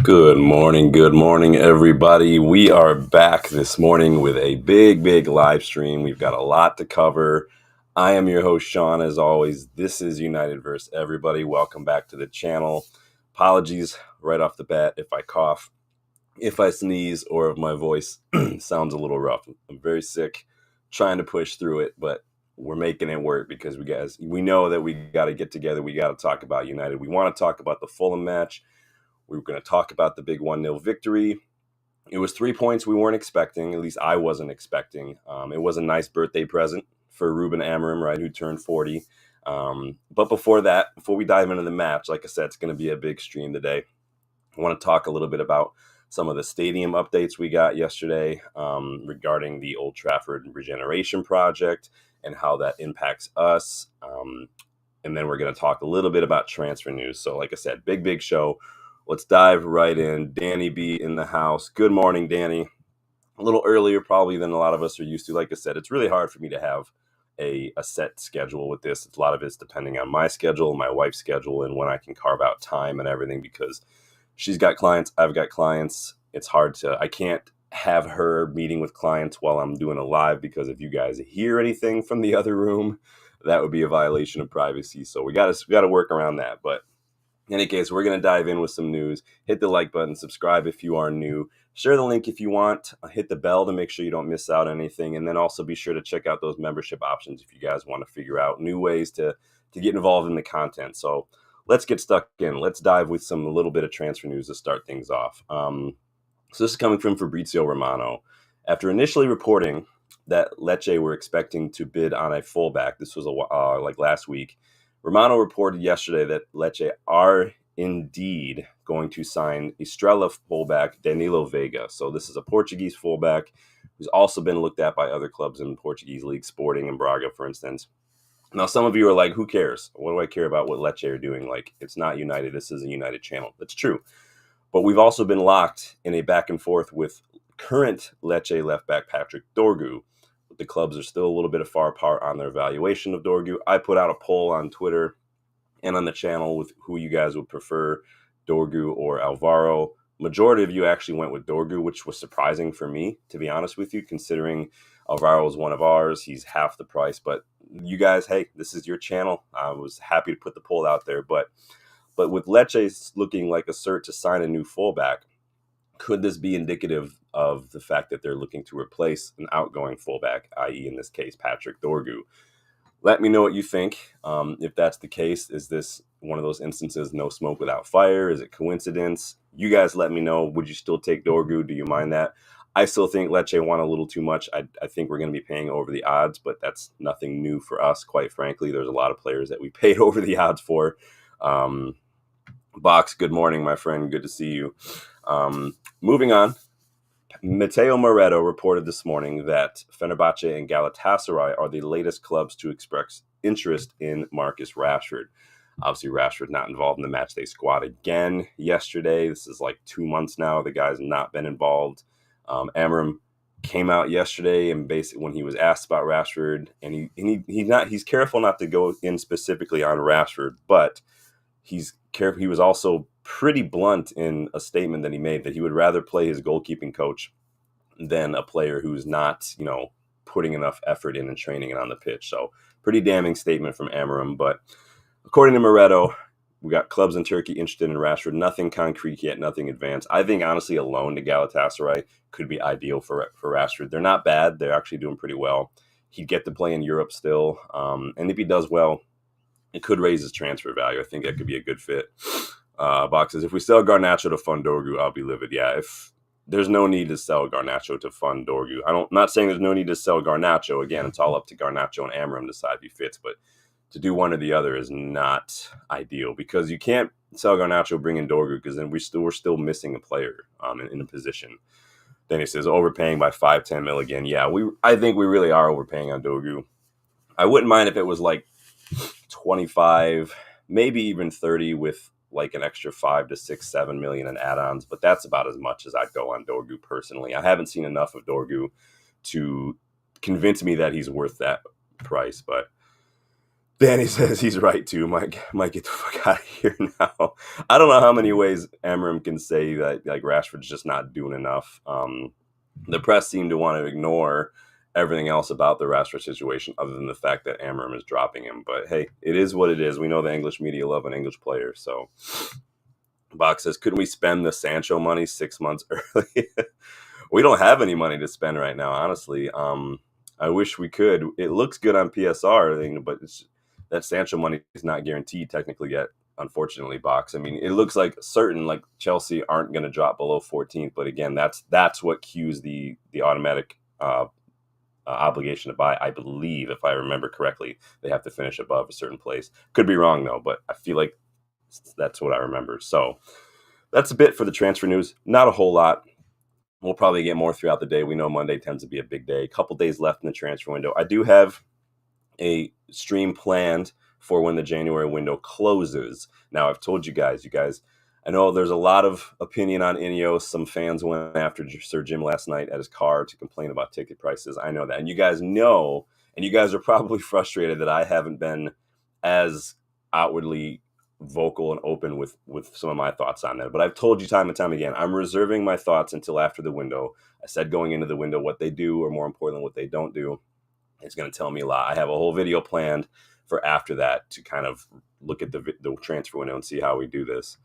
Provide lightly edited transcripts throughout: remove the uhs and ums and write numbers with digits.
Good morning, everybody. We are back this morning with a big live stream. We've got a lot to cover. I am your host, Sean. As always, this is United vs. Everybody. Welcome back to the channel. Apologies right off the bat if I cough, if I sneeze, or if my voice sounds a little rough. I'm very sick, trying to push through it, but we're making it work because we know that we got to get together. We got to talk about United. We want to talk about the Fulham match. We were going to talk about the big 1-0 victory. It was 3 points we weren't expecting. At least I wasn't expecting. It was a nice birthday present for Ruben Amorim, right, who turned 40. But before we dive into the match, like I said, it's going to be a big stream today. I want to talk a little bit about some of the stadium updates we got yesterday regarding the Old Trafford regeneration project and how that impacts us. And then we're going to talk a little bit about transfer news. So like I said, big show. Let's dive right in. Danny B in the house. Good morning, Danny. A little earlier probably than a lot of us are used to. Like I said, it's really hard for me to have a set schedule with this. A lot of it's depending on my schedule, my wife's schedule, and when I can carve out time and everything because she's got clients, I've got clients. I can't have her meeting with clients while I'm doing a live because if you guys hear anything from the other room, that would be a violation of privacy. So we got to work around that. But in any case, we're going to dive in with some news. Hit the like button, subscribe if you are new, share the link if you want, hit the bell to make sure you don't miss out on anything, and then also be sure to check out those membership options if you guys want to figure out new ways to get involved in the content. So let's get stuck in. Let's dive with a little bit of transfer news to start things off. So this is coming from Fabrizio Romano. After initially reporting that Lecce were expecting to bid on a fullback, this was like last week, Romano reported yesterday that Lecce are indeed going to sign Estrela fullback Danilo Veiga. So this is a Portuguese fullback who's also been looked at by other clubs in the Portuguese league, Sporting and Braga, for instance. Now, some of you are like, who cares? What do I care about what Lecce are doing? Like, it's not United. This is a United channel. That's true. But we've also been locked in a back and forth with current Lecce left back Patrick Dorgu. The clubs are still a little bit far apart on their evaluation of Dorgu. I put out a poll on Twitter and on the channel with who you guys would prefer, Dorgu or Alvaro. Majority of you actually went with Dorgu, which was surprising for me, to be honest with you, considering Alvaro is one of ours. He's half the price. But you guys, hey, this is your channel. I was happy to put the poll out there. But with Lecce looking like a cert to sign a new fullback, could this be indicative of the fact that they're looking to replace an outgoing fullback, i.e. in this case, Patrick Dorgu? Let me know what you think. If that's the case, is this one of those instances, no smoke without fire? Is it coincidence? You guys let me know. Would you still take Dorgu? Do you mind that? I still think Lecce want a little too much. I think we're going to be paying over the odds, but that's nothing new for us, quite frankly. There's a lot of players that we paid over the odds for. Box, good morning, my friend. Good to see you. Moving on, Matteo Moretto reported this morning that Fenerbahce and Galatasaray are the latest clubs to express interest in Marcus Rashford. Obviously, Rashford not involved in the matchday squad again yesterday. This is like 2 months now. The guy's not been involved. Amorim came out yesterday and basically when he was asked about Rashford, and he's careful not to go in specifically on Rashford, but he's careful. He was also pretty blunt in a statement that he made that he would rather play his goalkeeping coach than a player who's not, putting enough effort in and training and on the pitch. So pretty damning statement from Amorim. But according to Moretto, we got clubs in Turkey interested in Rashford. Nothing concrete yet, nothing advanced. I think, honestly, a loan to Galatasaray could be ideal for Rashford. They're not bad. They're actually doing pretty well. He'd get to play in Europe still. And if he does well, it could raise his transfer value. I think that could be a good fit. Boxes, if we sell Garnacho to fund Dorgu, I'll be livid. Yeah, if there's no need to sell Garnacho to fund Dorgu. Not saying there's no need to sell Garnacho. Again, it's all up to Garnacho and Amorim to decide if he fits. But to do one or the other is not ideal because you can't sell Garnacho, bring in Dorgu, because then we're still missing a player in a position. Then he says overpaying by 5-10 mil again. Yeah, I think we really are overpaying on Dorgu. I wouldn't mind if it was like 25, maybe even 30 with like an extra 5 to 6, 7 million in add-ons, but that's about as much as I'd go on Dorgu personally. I haven't seen enough of Dorgu to convince me that he's worth that price, but Danny says he's right too. Might get the fuck out of here now. I don't know how many ways Amorim can say that like Rashford's just not doing enough. The press seem to want to ignore everything else about the Rashford situation other than the fact that Amorim is dropping him. But hey, it is what it is. We know the English media love an English player. So Box says, couldn't we spend the Sancho money 6 months early? We don't have any money to spend right now, honestly. I wish we could. It looks good on PSR, but that Sancho money is not guaranteed technically yet, unfortunately, Box. I mean, it looks like certain, like Chelsea aren't going to drop below 14th, but again, that's what cues the automatic obligation to buy. I believe, if I remember correctly, they have to finish above a certain place. Could be wrong though, but I feel like that's what I remember. So that's a bit for the transfer news. Not a whole lot. We'll probably get more throughout the day. We know Monday tends to be a big day. A couple days left in the transfer window. I do have a stream planned for when the January window closes. Now, I've told you guys, I know there's a lot of opinion on Ineos. Some fans went after Sir Jim last night at his car to complain about ticket prices. I know that. And you guys know, and you guys are probably frustrated that I haven't been as outwardly vocal and open with some of my thoughts on that. But I've told you time and time again, I'm reserving my thoughts until after the window. I said going into the window what they do, or more importantly, what they don't do. It's going to tell me a lot. I have a whole video planned for after that to kind of look at the transfer window and see how we do this.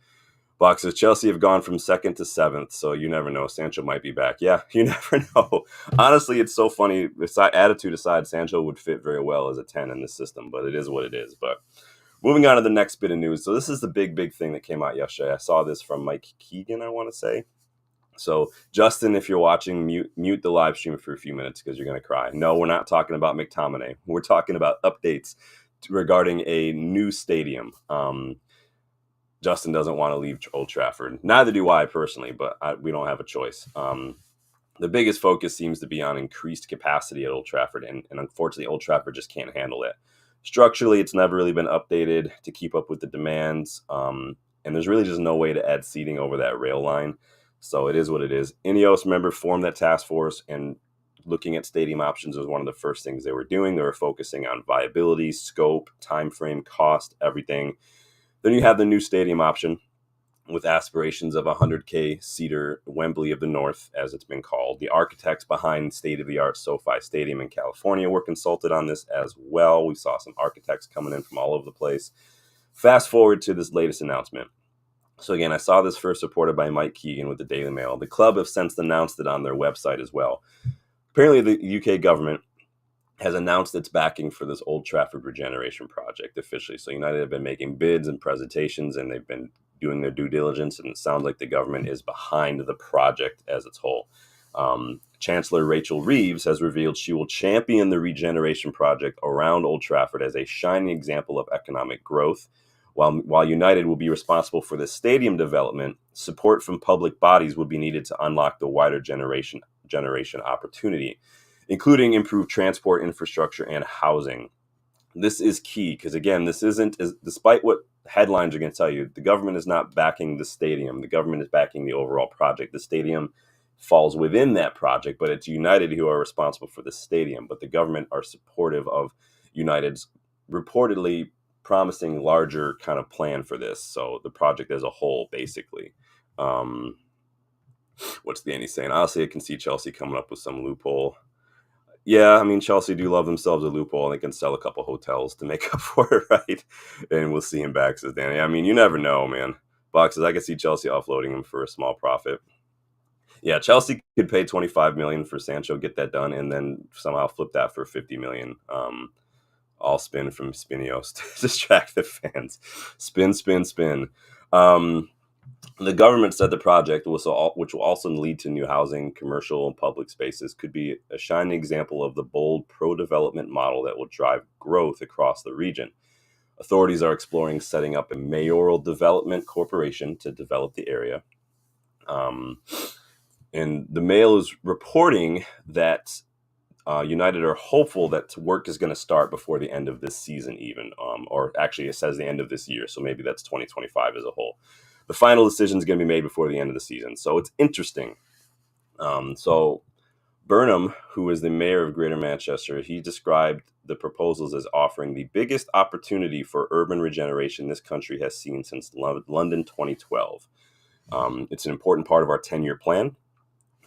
Box says Chelsea have gone from 2nd to 7th, so you never know. Sancho might be back. Yeah, you never know. Honestly, it's so funny. Attitude aside, Sancho would fit very well as a 10 in this system, but it is what it is. But moving on to the next bit of news. So this is the big thing that came out yesterday. I saw this from Mike Keegan, I want to say. So, Justin, if you're watching, mute the live stream for a few minutes because you're going to cry. No, we're not talking about McTominay. We're talking about updates regarding a new stadium. Justin doesn't want to leave Old Trafford. Neither do I personally, but we don't have a choice. The biggest focus seems to be on increased capacity at Old Trafford, and unfortunately, Old Trafford just can't handle it. Structurally, it's never really been updated to keep up with the demands, and there's really just no way to add seating over that rail line. So it is what it is. Ineos, remember, formed that task force, and looking at stadium options was one of the first things they were doing. They were focusing on viability, scope, time frame, cost, everything. Then you have the new stadium option with aspirations of 100K seater Wembley of the North, as it's been called. The architects behind state-of-the-art SoFi Stadium in California were consulted on this as well. We saw some architects coming in from all over the place. Fast forward to this latest announcement. So again, I saw this first reported by Mike Keegan with the Daily Mail. The club have since announced it on their website as well. Apparently, the UK government has announced its backing for this Old Trafford regeneration project officially. So United have been making bids and presentations, and they've been doing their due diligence, and it sounds like the government is behind the project as its whole. Chancellor Rachel Reeves has revealed she will champion the regeneration project around Old Trafford as a shining example of economic growth. While United will be responsible for the stadium development, support from public bodies would be needed to unlock the wider generation opportunity, including improved transport infrastructure and housing. This is key because, again, this isn't, despite what headlines are going to tell you, the government is not backing the stadium. The government is backing the overall project. The stadium falls within that project, but it's United who are responsible for the stadium. But the government are supportive of United's reportedly promising larger kind of plan for this. So the project as a whole, basically. What's the Andy saying? Honestly, I can see Chelsea coming up with some loophole. Yeah, I mean, Chelsea do love themselves a loophole, and they can sell a couple hotels to make up for it, right? And we'll see him back, says Danny. I mean, you never know, man. Boxes, I can see Chelsea offloading him for a small profit. Yeah, Chelsea could pay $25 million for Sancho, get that done, and then somehow flip that for $50 million. All spin from Spinios to distract the fans. Spin. The government said the project, which will also lead to new housing, commercial, and public spaces, could be a shining example of the bold pro-development model that will drive growth across the region. Authorities are exploring setting up a mayoral development corporation to develop the area. And the Mail is reporting that United are hopeful that work is going to start before the end of this season even, or actually it says the end of this year, so maybe that's 2025 as a whole. The final decision is going to be made before the end of the season, so it's interesting. So Burnham, who is the mayor of Greater Manchester, he described the proposals as offering the biggest opportunity for urban regeneration this country has seen since London 2012. It's an important part of our 10-year plan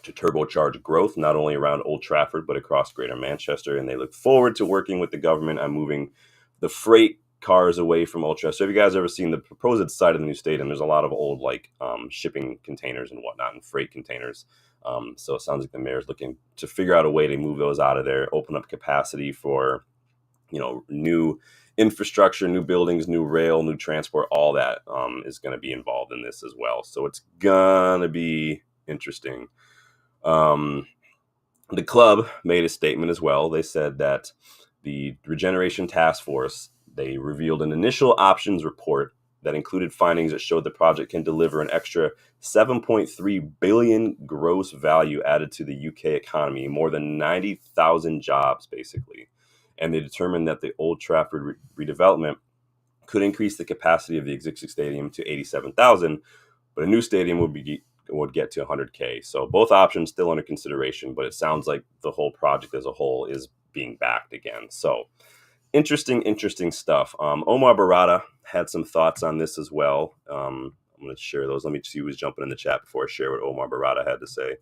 to turbocharge growth, not only around Old Trafford, but across Greater Manchester. And they look forward to working with the government on moving the freight cars away from Old Trafford. So have you guys ever seen the proposed site of the new stadium? There's a lot of old shipping containers and whatnot and freight containers. So it sounds like the mayor's looking to figure out a way to move those out of there, open up capacity for, new infrastructure, new buildings, new rail, new transport. All that is going to be involved in this as well. So it's going to be interesting. The club made a statement as well. They said that the Regeneration Task Force, they revealed an initial options report that included findings that showed the project can deliver an extra 7.3 billion gross value added to the UK economy, more than 90,000 jobs, basically. And they determined that the Old Trafford redevelopment could increase the capacity of the existing stadium to 87,000, but a new stadium would get to 100K. So both options still under consideration, but it sounds like the whole project as a whole is being backed again. So interesting stuff. Omar Barada had some thoughts on this as well. I'm going to share those. Let me see who's jumping in the chat before I share what Omar Barada had to say.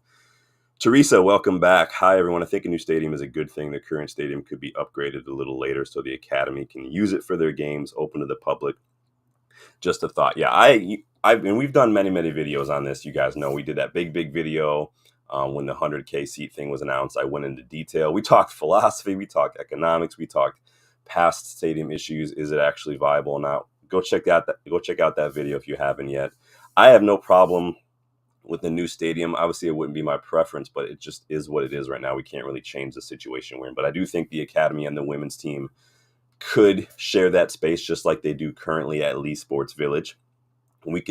Teresa, welcome back. Hi, everyone. I think a new stadium is a good thing. The current stadium could be upgraded a little later so the academy can use it for their games, open to the public. Just a thought. Yeah, and we've done many videos on this. You guys know we did that big video when the 100K seat thing was announced. I went into detail. We talked philosophy, we talked economics, we talked past stadium issues. Is it actually viable or not? Go check out that video if you haven't yet. I have no problem with the new stadium. Obviously, it wouldn't be my preference, but it just is what it is right now. We can't really change the situation we're in. But I do think the academy and the women's team could share that space just like they do currently at Lee Sports Village. We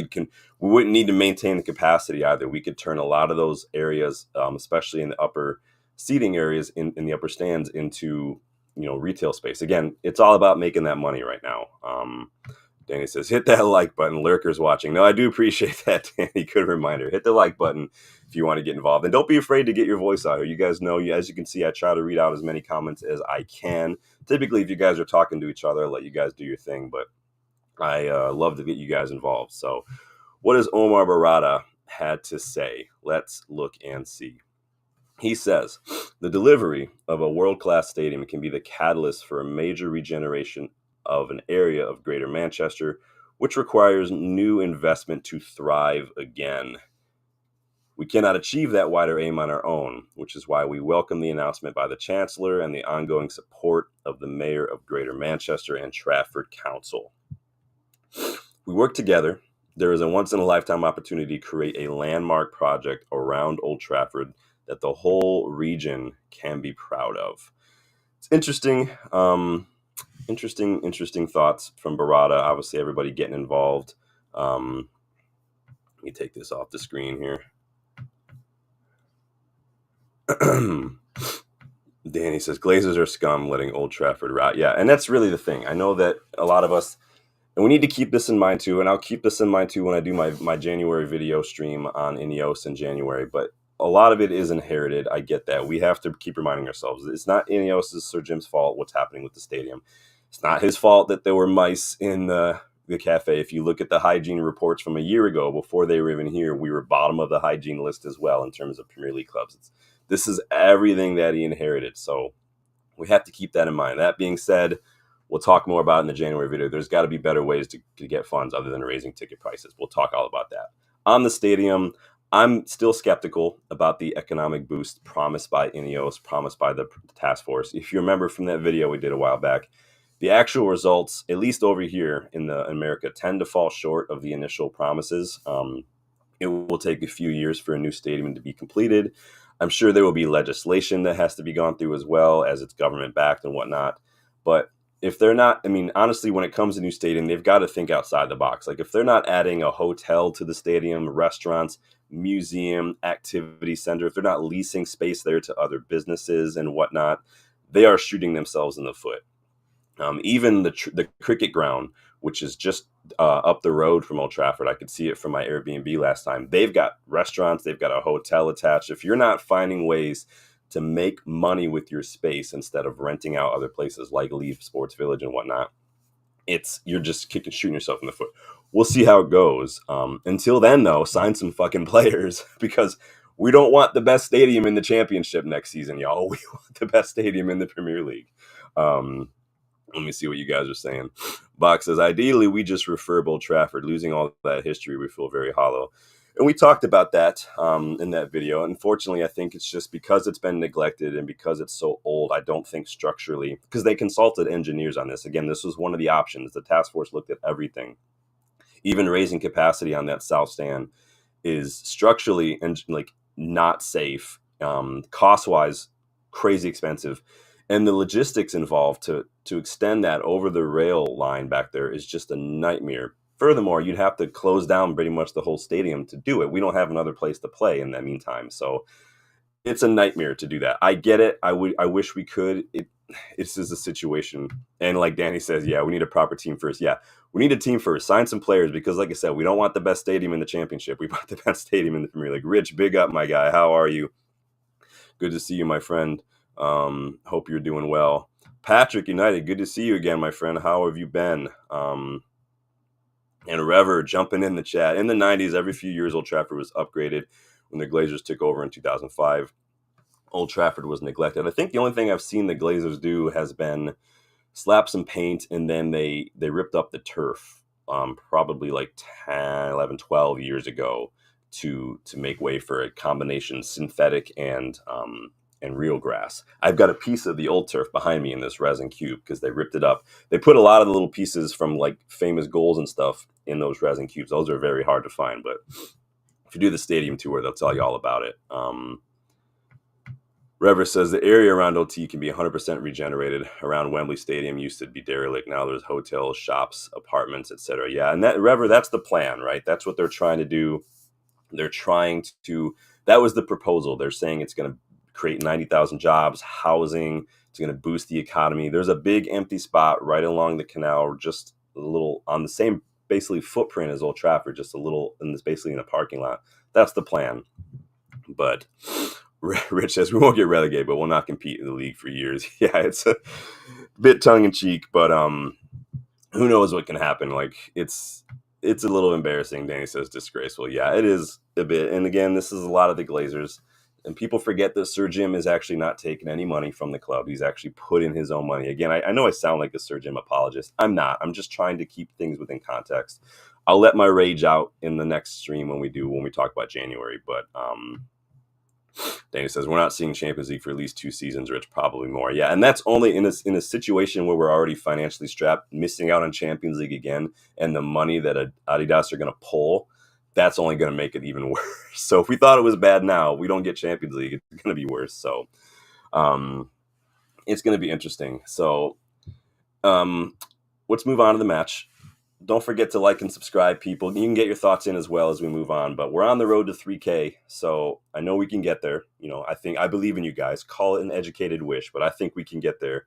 wouldn't need to maintain the capacity either. We could turn a lot of those areas, especially in the upper seating areas in the upper stands, into retail space. Again, it's all about making that money right now. Danny says, hit that like button. Lurkers watching. No, I do appreciate that, Danny. Good reminder. Hit the like button if you want to get involved. And don't be afraid to get your voice out here. You guys know, as you can see, I try to read out as many comments as I can. Typically, if you guys are talking to each other, I'll let you guys do your thing. But I love to get you guys involved. So what does Omar Barada had to say? Let's look and see. He says, the delivery of a world-class stadium can be the catalyst for a major regeneration of an area of Greater Manchester, which requires new investment to thrive again. We cannot achieve that wider aim on our own, which is why we welcome the announcement by the Chancellor and the ongoing support of the Mayor of Greater Manchester and Trafford Council. We work together. There is a once-in-a-lifetime opportunity to create a landmark project around Old Trafford that the whole region can be proud of. It's interesting. Interesting thoughts from Barada. Obviously, everybody getting involved. Let me take this off the screen here. Danny says, Glazers are scum, letting Old Trafford rot. Yeah, and that's really the thing. I know that a lot of us, and we need to keep this in mind too, and I'll keep this in mind too when I do my January video stream on Ineos in January, but a lot of it is inherited. I get that. We have to keep reminding ourselves. It's not Ineos' Sir Jim's fault what's happening with the stadium. It's not his fault that there were mice in the cafe. If you look at the hygiene reports from a year ago, before they were even here, we were bottom of the hygiene list as well in terms of Premier League clubs. This is everything that he inherited. So we have to keep that in mind. That being said, we'll talk more about it in the January video. There's got to be better ways to get funds other than raising ticket prices. We'll talk all about that. On the stadium, I'm still skeptical about the economic boost promised by Ineos, promised by the task force. If you remember from that video we did a while back, the actual results, at least over here in America, tend to fall short of the initial promises. It will take a few years for a new stadium to be completed. I'm sure there will be legislation that has to be gone through as well, as it's government backed and whatnot. But if they're not, I mean, honestly, when it comes to new stadium, they've got to think outside the box. Like if they're not adding a hotel to the stadium, restaurants, museum, activity center, if they're not leasing space there to other businesses and whatnot, they are shooting themselves in the foot. Even the cricket ground, which is just up the road from Old Trafford, I could see it from my Airbnb last time. They've got restaurants, they've got a hotel attached. If you're not finding ways to make money with your space instead of renting out other places like Leaf Sports Village and whatnot, you're just shooting yourself in the foot. We'll see how it goes. Until then, though, sign some fucking players because we don't want the best stadium in the championship next season, y'all. We want the best stadium in the Premier League. Let me see what you guys are saying. Box says, ideally, we just refurb Old Trafford. Losing all that history, we feel very hollow. And we talked about that in that video. Unfortunately, I think it's just because it's been neglected and because it's so old, I don't think structurally, because they consulted engineers on this. Again, this was one of the options. The task force looked at everything. Even raising capacity on that south stand is structurally and like not safe, cost-wise, crazy expensive. And the logistics involved to extend that over the rail line back there is just a nightmare. Furthermore, you'd have to close down pretty much the whole stadium to do it. We don't have another place to play in that meantime. So it's a nightmare to do that. I get it. I wish we could. It's just a situation. And like Danny says, yeah, we need a proper team first. Yeah, we need a team first. Sign some players because, like I said, we don't want the best stadium in the championship. We want the best stadium in the Premier League. Rich, big up, my guy. How are you? Good to see you, my friend. Hope you're doing well. Patrick United, good to see you again, my friend. How have you been? And Rever jumping in the chat. In the 90s, every few years, Old Trafford was upgraded. When the Glazers took over in 2005, Old Trafford was neglected. I think the only thing I've seen the Glazers do has been slap some paint, and then they ripped up the turf probably like 10, 11, 12 years ago to make way for a combination synthetic and real grass. I've got a piece of the old turf behind me in this resin cube because they ripped it up. They put a lot of the little pieces from like famous goals and stuff in those resin cubes. Those are very hard to find, but if you do the stadium tour, they'll tell you all about it. Rever says the area around OT can be 100% regenerated. Around Wembley Stadium used to be derelict. Now there's hotels, shops, apartments, etc. Yeah, and that Rever, that's the plan, right? That's what they're trying to do. They're trying to. That was the proposal. They're saying it's going to create 90,000 jobs, housing. It's going to boost the economy. There's a big empty spot right along the canal, just a little on the same basically footprint as Old Trafford, just a little, and it's basically in a parking lot. That's the plan. But Rich says we won't get relegated, but we'll not compete in the league for years. Yeah, it's a bit tongue in cheek, but who knows what can happen? Like it's a little embarrassing. Danny says disgraceful. Yeah, it is a bit. And again, this is a lot of the Glazers. And people forget that Sir Jim is actually not taking any money from the club. He's actually put in his own money. Again, I know I sound like a Sir Jim apologist. I'm not. I'm just trying to keep things within context. I'll let my rage out in the next stream when we talk about January. But Danny says we're not seeing Champions League for at least 2 seasons, or it's probably more. Yeah, and that's only in a situation where we're already financially strapped, missing out on Champions League again, and the money that Adidas are going to pull. That's only going to make it even worse. So if we thought it was bad now, we don't get Champions League, it's going to be worse. So it's going to be interesting. So let's move on to the match. Don't forget to like and subscribe, people. You can get your thoughts in as well as we move on. But we're on the road to 3K, so I know we can get there. You know, I believe in you guys. Call it an educated wish, but I think we can get there.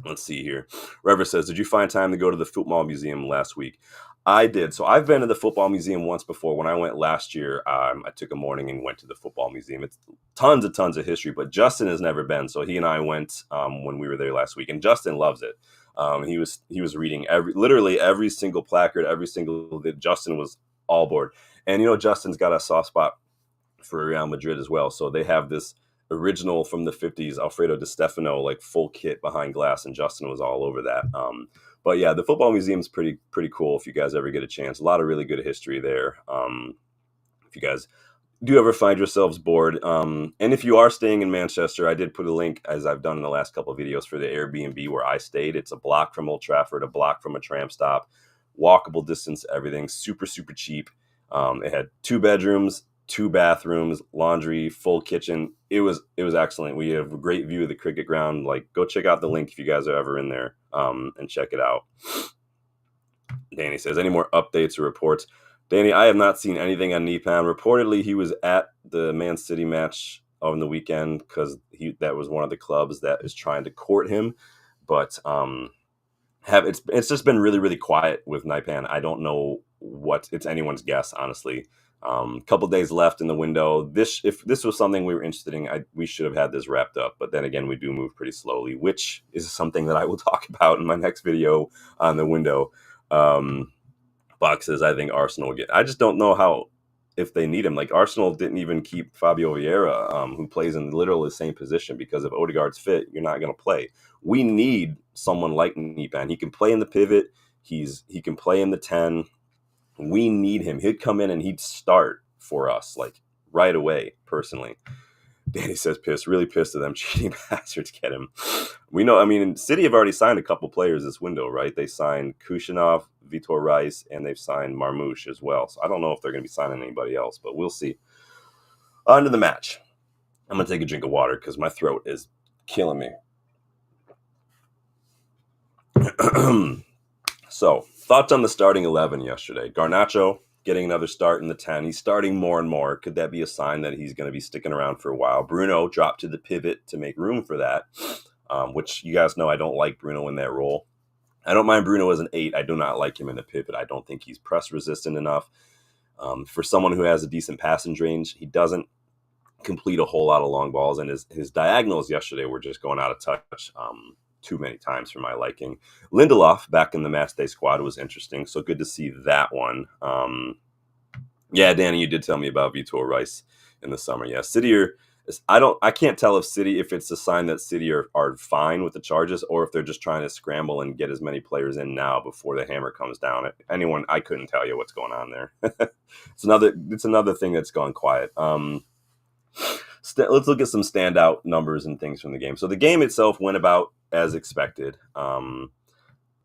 Let's see here. Rever says, did you find time to go to the Football Museum last week? I did. So I've been to the Football Museum once before. When I went last year, I took a morning and went to the Football Museum. It's tons of history, but Justin has never been. So he and I went when we were there last week, and Justin loves it. He was reading literally every single placard, Justin was all board. And, you know, Justin's got a soft spot for Real Madrid as well. So they have this original from the 50s, Alfredo Di Stefano, like full kit behind glass, and Justin was all over that. But yeah, the Football Museum is pretty cool if you guys ever get a chance. A lot of really good history there. If you guys do ever find yourselves bored, and if you are staying in Manchester, I did put a link, as I've done in the last couple of videos, for the Airbnb where I stayed. It's a block from Old Trafford, a block from a tram stop, walkable distance, everything, super cheap. It had 2 bedrooms, 2 bathrooms, laundry, full kitchen. It was excellent. We have a great view of the cricket ground. Like, go check out the link if you guys are ever in there, and check it out. Danny says, any more updates or reports? Danny, I have not seen anything on Nipan. Reportedly, he was at the Man City match on the weekend because that was one of the clubs that is trying to court him. But it's just been really quiet with Nipan. I don't know it's anyone's guess, honestly. Couple days left in the window. If this was something we were interested in, we should have had this wrapped up. But then again, we do move pretty slowly, which is something that I will talk about in my next video on the window. Boxes, I think Arsenal will get. I just don't know how, if they need him. Like, Arsenal didn't even keep Fabio Vieira, who plays in literally the same position, because if Odegaard's fit, you're not going to play. We need someone like Nipan. He can play in the pivot. He can play in the 10. We need him. He'd come in and he'd start for us, like, right away, personally. Danny says pissed, really pissed at them cheating bastards get him. We know, I mean, City have already signed a couple players this window, right? They signed Kushinov, Vitor Rice, and they've signed Marmoush as well. So I don't know if they're going to be signing anybody else, but we'll see. On to the match. I'm going to take a drink of water because my throat is killing me. So, thoughts on the starting 11 yesterday. Garnacho getting another start in the 10. He's starting more and more. Could that be a sign that he's going to be sticking around for a while? Bruno dropped to the pivot to make room for that, which you guys know I don't like Bruno in that role. I don't mind Bruno as an 8. I do not like him in the pivot. I don't think he's press resistant enough. For someone who has a decent passing range, he doesn't complete a whole lot of long balls, and his diagonals yesterday were just going out of touch too many times for my liking. Lindelof back in the matchday squad was interesting, so good to see that one. Yeah, Danny, you did tell me about Vitor Rice in the summer. Yeah, City I can't tell if it's a sign that City are fine with the charges, or if they're just trying to scramble and get as many players in now before the hammer comes down. I couldn't tell you what's going on there. It's another thing that's gone quiet. Let's look at some standout numbers and things from the game. So the game itself went about as expected.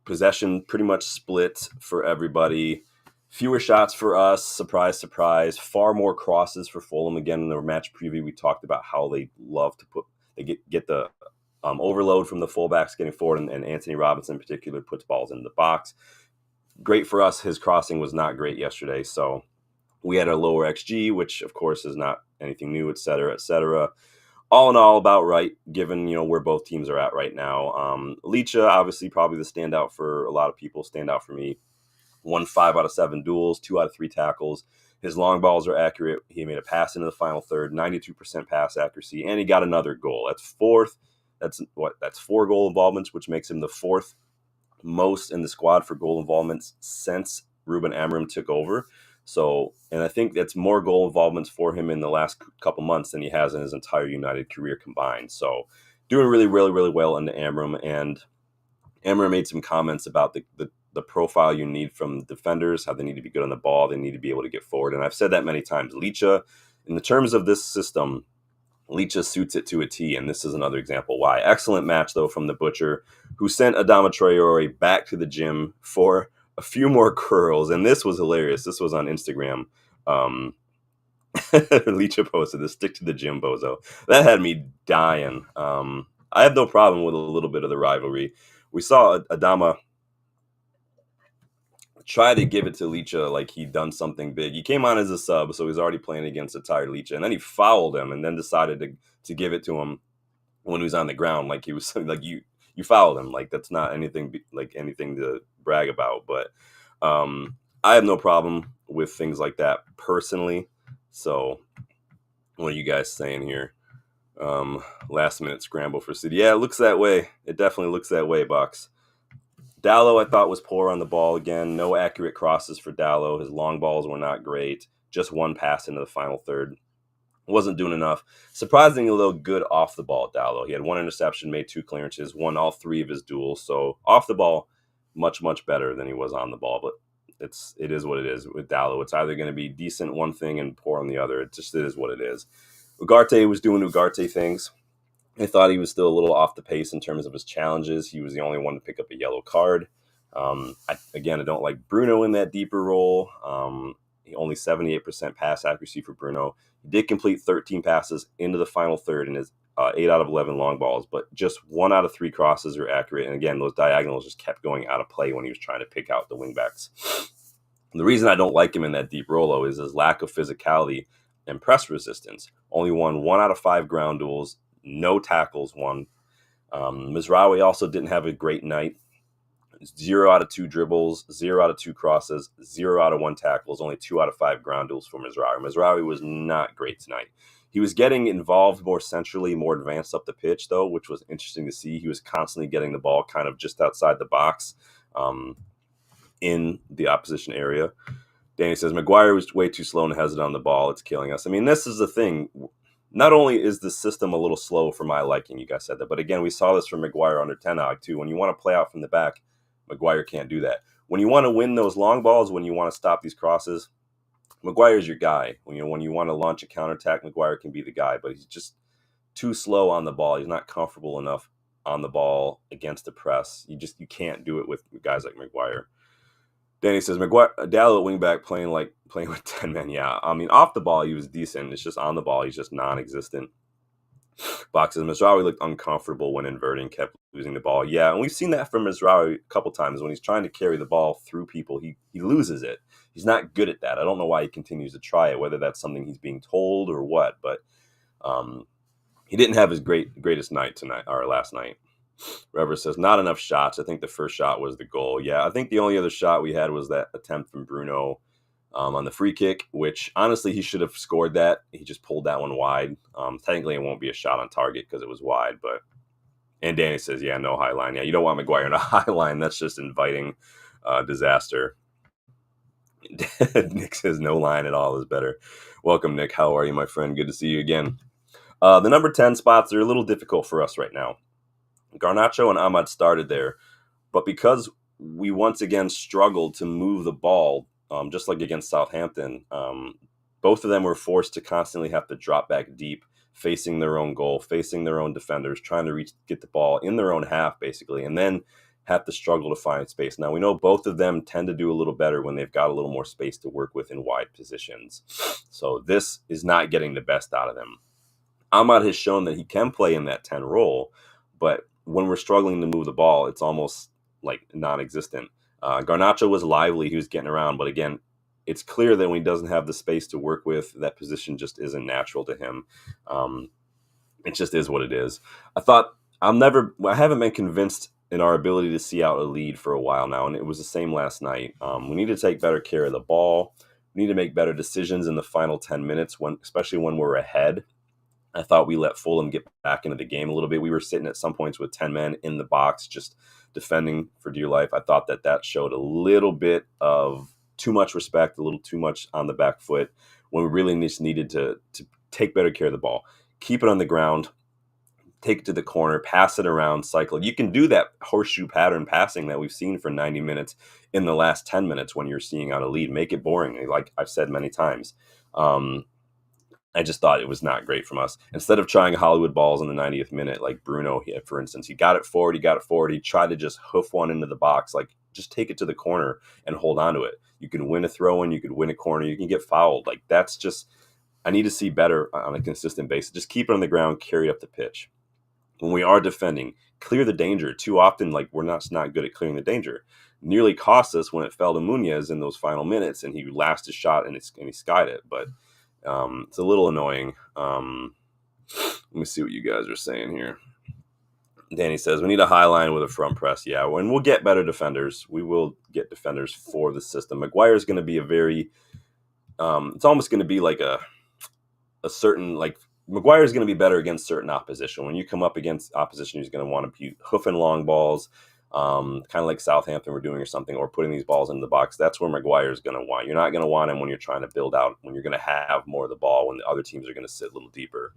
Possession pretty much split for everybody. Fewer shots for us. Surprise, surprise. Far more crosses for Fulham. Again, in the match preview, we talked about how they love to get the overload from the fullbacks getting forward, and Anthony Robinson in particular puts balls in the box. Great for us. His crossing was not great yesterday, so we had a lower XG, which of course is not anything new, et cetera, et cetera. All in all, about right, given where both teams are at right now. Licha, obviously, probably the standout for a lot of people. Standout for me. Won 5 out of 7 duels, 2 out of 3 tackles. His long balls are accurate. He made a pass into the final third, 92% pass accuracy, and he got another goal. That's fourth. That's 4 goal involvements, which makes him the 4th most in the squad for goal involvements since Ruben Amorim took over. So, and I think that's more goal involvements for him in the last couple months than he has in his entire United career combined. So, doing really, really, really well under Amorim. And Amorim made some comments about the profile you need from defenders, how they need to be good on the ball, they need to be able to get forward. And I've said that many times. Licha, in the terms of this system, Licha suits it to a T, and this is another example why. Excellent match, though, from the Butcher, who sent Adama Traore back to the gym for a few more curls, and this was hilarious. This was on Instagram. Licha posted this, stick to the gym, bozo. That had me dying. I have no problem with a little bit of the rivalry. We saw Adama try to give it to Licha like he'd done something big. He came on as a sub, so he's already playing against a tired Licha, and then he fouled him and then decided to give it to him when he was on the ground, like he was like, you fouled him. Like, that's not anything to brag about. But I have no problem with things like that personally. So what are you guys saying here? Last minute scramble for City. Yeah, it looks that way. It definitely looks that way, Bucks. Dallo, I thought, was poor on the ball again. No accurate crosses for Dallo. His long balls were not great. Just one pass into the final third. Wasn't doing enough. Surprisingly, a little good off the ball, Dallo. He had 1 interception, made 2 clearances, won all 3 of his duels. So off the ball, much, much better than he was on the ball. But it is what it is with Dallo. It's either going to be decent one thing and poor on the other. It is what it is. Ugarte was doing Ugarte things. I thought he was still a little off the pace in terms of his challenges. He was the only one to pick up a yellow card. I don't like Bruno in that deeper role. Only 78% pass accuracy for Bruno. He did complete 13 passes into the final third in his 8 out of 11 long balls, but just 1 out of 3 crosses are accurate. And again, those diagonals just kept going out of play when he was trying to pick out the wingbacks. The reason I don't like him in that deep role, though, is his lack of physicality and press resistance. Only won 1 out of 5 ground duels, no tackles won. Mizraoui also didn't have a great night. 0 out of 2 dribbles, 0 out of 2 crosses, 0 out of 1 tackles, only 2 out of 5 ground duels for Mizrahi. Mizrahi was not great tonight. He was getting involved more centrally, more advanced up the pitch, though, which was interesting to see. He was constantly getting the ball kind of just outside the box in the opposition area. Danny says, Maguire was way too slow and hesitant on the ball. It's killing us. I mean, this is the thing. Not only is the system a little slow for my liking, you guys said that, but again, we saw this from Maguire under Ten Hag too. When you want to play out from the back, Maguire can't do that. When you want to win those long balls, when you want to stop these crosses, Maguire's your guy. When you want to launch a counterattack, Maguire can be the guy, but he's just too slow on the ball. He's not comfortable enough on the ball against the press. You can't do it with guys like Maguire. Danny says, Maguire, Dallo at wingback playing with 10 men. Yeah, I mean, off the ball, he was decent. It's just on the ball, he's just non-existent. Box says, Mizrahi looked uncomfortable when inverting, kept losing the ball. Yeah, and we've seen that from Mizrahi a couple times. When he's trying to carry the ball through people, he loses it. He's not good at that. I don't know why he continues to try it, whether that's something he's being told or what, but he didn't have his greatest night tonight, or last night. Rever says, not enough shots. I think the first shot was the goal. Yeah, I think the only other shot we had was that attempt from Bruno on the free kick, which honestly he should have scored that. He just pulled that one wide. Technically, it won't be a shot on target because it was wide. And Danny says, yeah, no high line. Yeah, you don't want Maguire in a high line. That's just inviting disaster. Nick says, no line at all is better. Welcome, Nick. How are you, my friend? Good to see you again. The number 10 spots are a little difficult for us right now. Garnacho and Ahmad started there, but because we once again struggled to move the ball, just like against Southampton, both of them were forced to constantly have to drop back deep, facing their own goal, facing their own defenders, trying to get the ball in their own half, basically, and then have to struggle to find space. Now, we know both of them tend to do a little better when they've got a little more space to work with in wide positions. So this is not getting the best out of them. Ahmad has shown that he can play in that 10 role, but when we're struggling to move the ball, it's almost like non-existent. Garnacho was lively. He was getting around. But again, it's clear that when he doesn't have the space to work with, that position just isn't natural to him. It just is what it is. I haven't been convinced in our ability to see out a lead for a while now, and it was the same last night. We need to take better care of the ball. We need to make better decisions in the final 10 minutes, especially when we're ahead. I thought we let Fulham get back into the game a little bit. We were sitting at some points with 10 men in the box, just defending for dear life. I thought that showed a little bit of too much respect, a little too much on the back foot, when we really just needed to take better care of the ball. Keep it on the ground, take it to the corner, pass it around, cycle. You can do that horseshoe pattern passing that we've seen for 90 minutes in the last 10 minutes when you're seeing out a lead. Make it boring, like I've said many times. I just thought it was not great from us. Instead of trying Hollywood balls in the 90th minute, like Bruno, for instance, he got it forward. He tried to just hoof one into the box, like just take it to the corner and hold on to it. You can win a throw-in, you could win a corner, you can get fouled. Like that's just, I need to see better on a consistent basis. Just keep it on the ground, carry up the pitch. When we are defending, clear the danger. Too often, like we're not good at clearing the danger. Nearly cost us when it fell to Muñoz in those final minutes, and he lasted his shot and he skied it, but. It's a little annoying. Let me see what you guys are saying here. Danny says, we need a high line with a front press. Yeah, and we'll get better defenders. We will get defenders for the system. Maguire is going to be a very, it's almost going to be like a certain, like, Maguire is going to be better against certain opposition. When you come up against opposition, he's going to want to be hoofing long balls, kind of like Southampton were doing or something, or putting these balls into the box. That's where Maguire is going to want. You're not going to want him when you're trying to build out, when you're going to have more of the ball, when the other teams are going to sit a little deeper.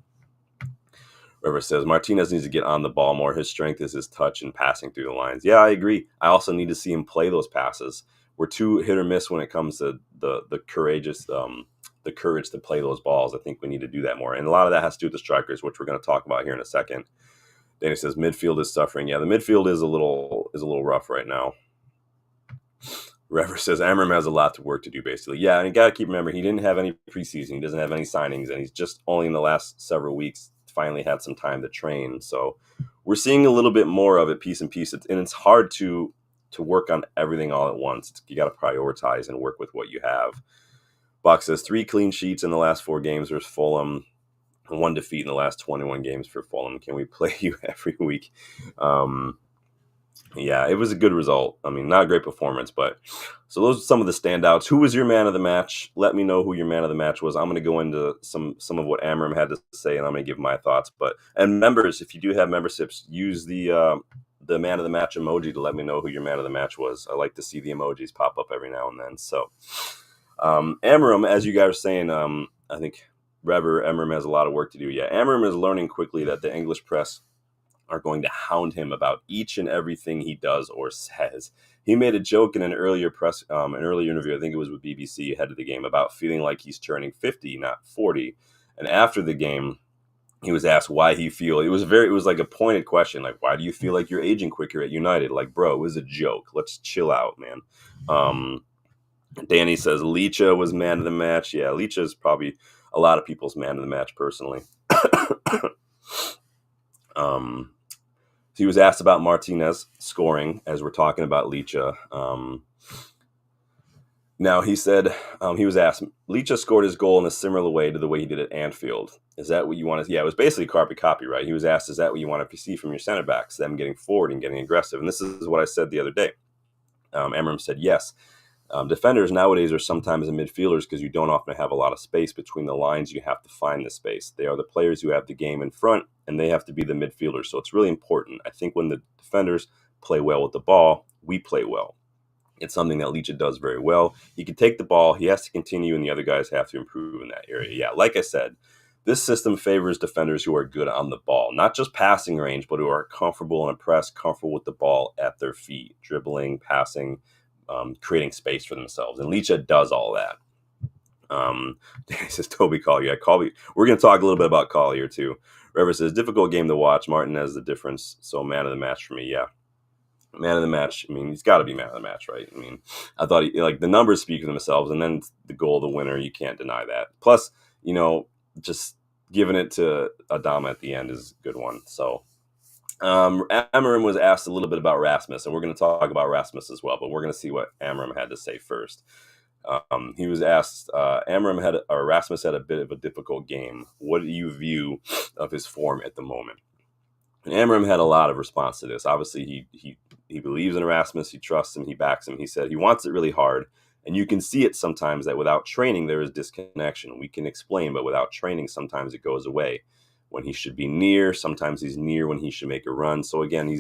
River says, Martinez needs to get on the ball more. His strength is his touch and passing through the lines. Yeah, I agree. I also need to see him play those passes. We're too hit or miss when it comes to the courage to play those balls. I think we need to do that more. And a lot of that has to do with the strikers, which we're going to talk about here in a second. Danny says midfield is suffering. Yeah, the midfield is a little rough right now. Rever says Amorim has a lot to work to do, basically. Yeah, and you got to keep remembering he didn't have any preseason. He doesn't have any signings, and he's just only in the last several weeks finally had some time to train. So we're seeing a little bit more of it, piece and piece. And it's hard to work on everything all at once. You got to prioritize and work with what you have. Box says 3 clean sheets in the last 4 games versus Fulham. 1 defeat in the last 21 games for Fulham. Can we play you every week? Yeah, it was a good result. I mean, not a great performance, but so those are some of the standouts. Who was your man of the match? Let me know who your man of the match was. I'm going to go into some of what Amram had to say, and I'm going to give my thoughts. But and members, if you do have memberships, use the man of the match emoji to let me know who your man of the match was. I like to see the emojis pop up every now and then. So, Amram, as you guys are saying, I think Rever Amram has a lot of work to do. Yeah, Amram is learning quickly that the English press are going to hound him about each and everything he does or says. He made a joke in an earlier interview, I think it was with BBC ahead of the game, about feeling like he's turning 50, not 40. And after the game, he was asked why he feel it was like a pointed question, like, why do you feel like you're aging quicker at United? Like, bro, it was a joke. Let's chill out, man. Danny says Licha was man of the match. Yeah, Licha is probably a lot of people's man of the match personally. um He was asked about Martinez scoring, as we're talking about Licha. Now, he said, he was asked, Licha scored his goal in a similar way to the way he did at Anfield. Is that what you want to see? Yeah, it was basically copy, right? He was asked, is that what you want to see from your center backs, them getting forward and getting aggressive? And this is what I said the other day. Amram said, yes. Defenders nowadays are sometimes midfielders because you don't often have a lot of space between the lines. You have to find the space. They are the players who have the game in front, and they have to be the midfielders. So it's really important. I think when the defenders play well with the ball, we play well. It's something that Licha does very well. He can take the ball. He has to continue, and the other guys have to improve in that area. Yeah, like I said, this system favors defenders who are good on the ball, not just passing range, but who are comfortable in a press, comfortable with the ball at their feet, dribbling, passing, creating space for themselves. And Licha does all that. Danny says, Toby Collier. Yeah, Collier. We're going to talk a little bit about Collier too. Rever says, difficult game to watch. Martin has the difference. So man of the match for me. Yeah. Man of the match. I mean, he's got to be man of the match, right? I mean, I thought like the numbers speak for themselves, and then the goal, the winner, you can't deny that. Plus, just giving it to Adama at the end is a good one. So, Amorim was asked a little bit about Rasmus, and we're going to talk about Rasmus as well, but we're going to see what Amorim had to say first. He was asked, Rasmus had a bit of a difficult game. What do you view of his form at the moment? And Amorim had a lot of response to this. Obviously, he believes in Erasmus. He trusts him. He backs him. He said he wants it really hard. And you can see it sometimes that without training, there is disconnection. We can explain, but without training, sometimes it goes away. When he should be near, sometimes he's near when he should make a run. So again,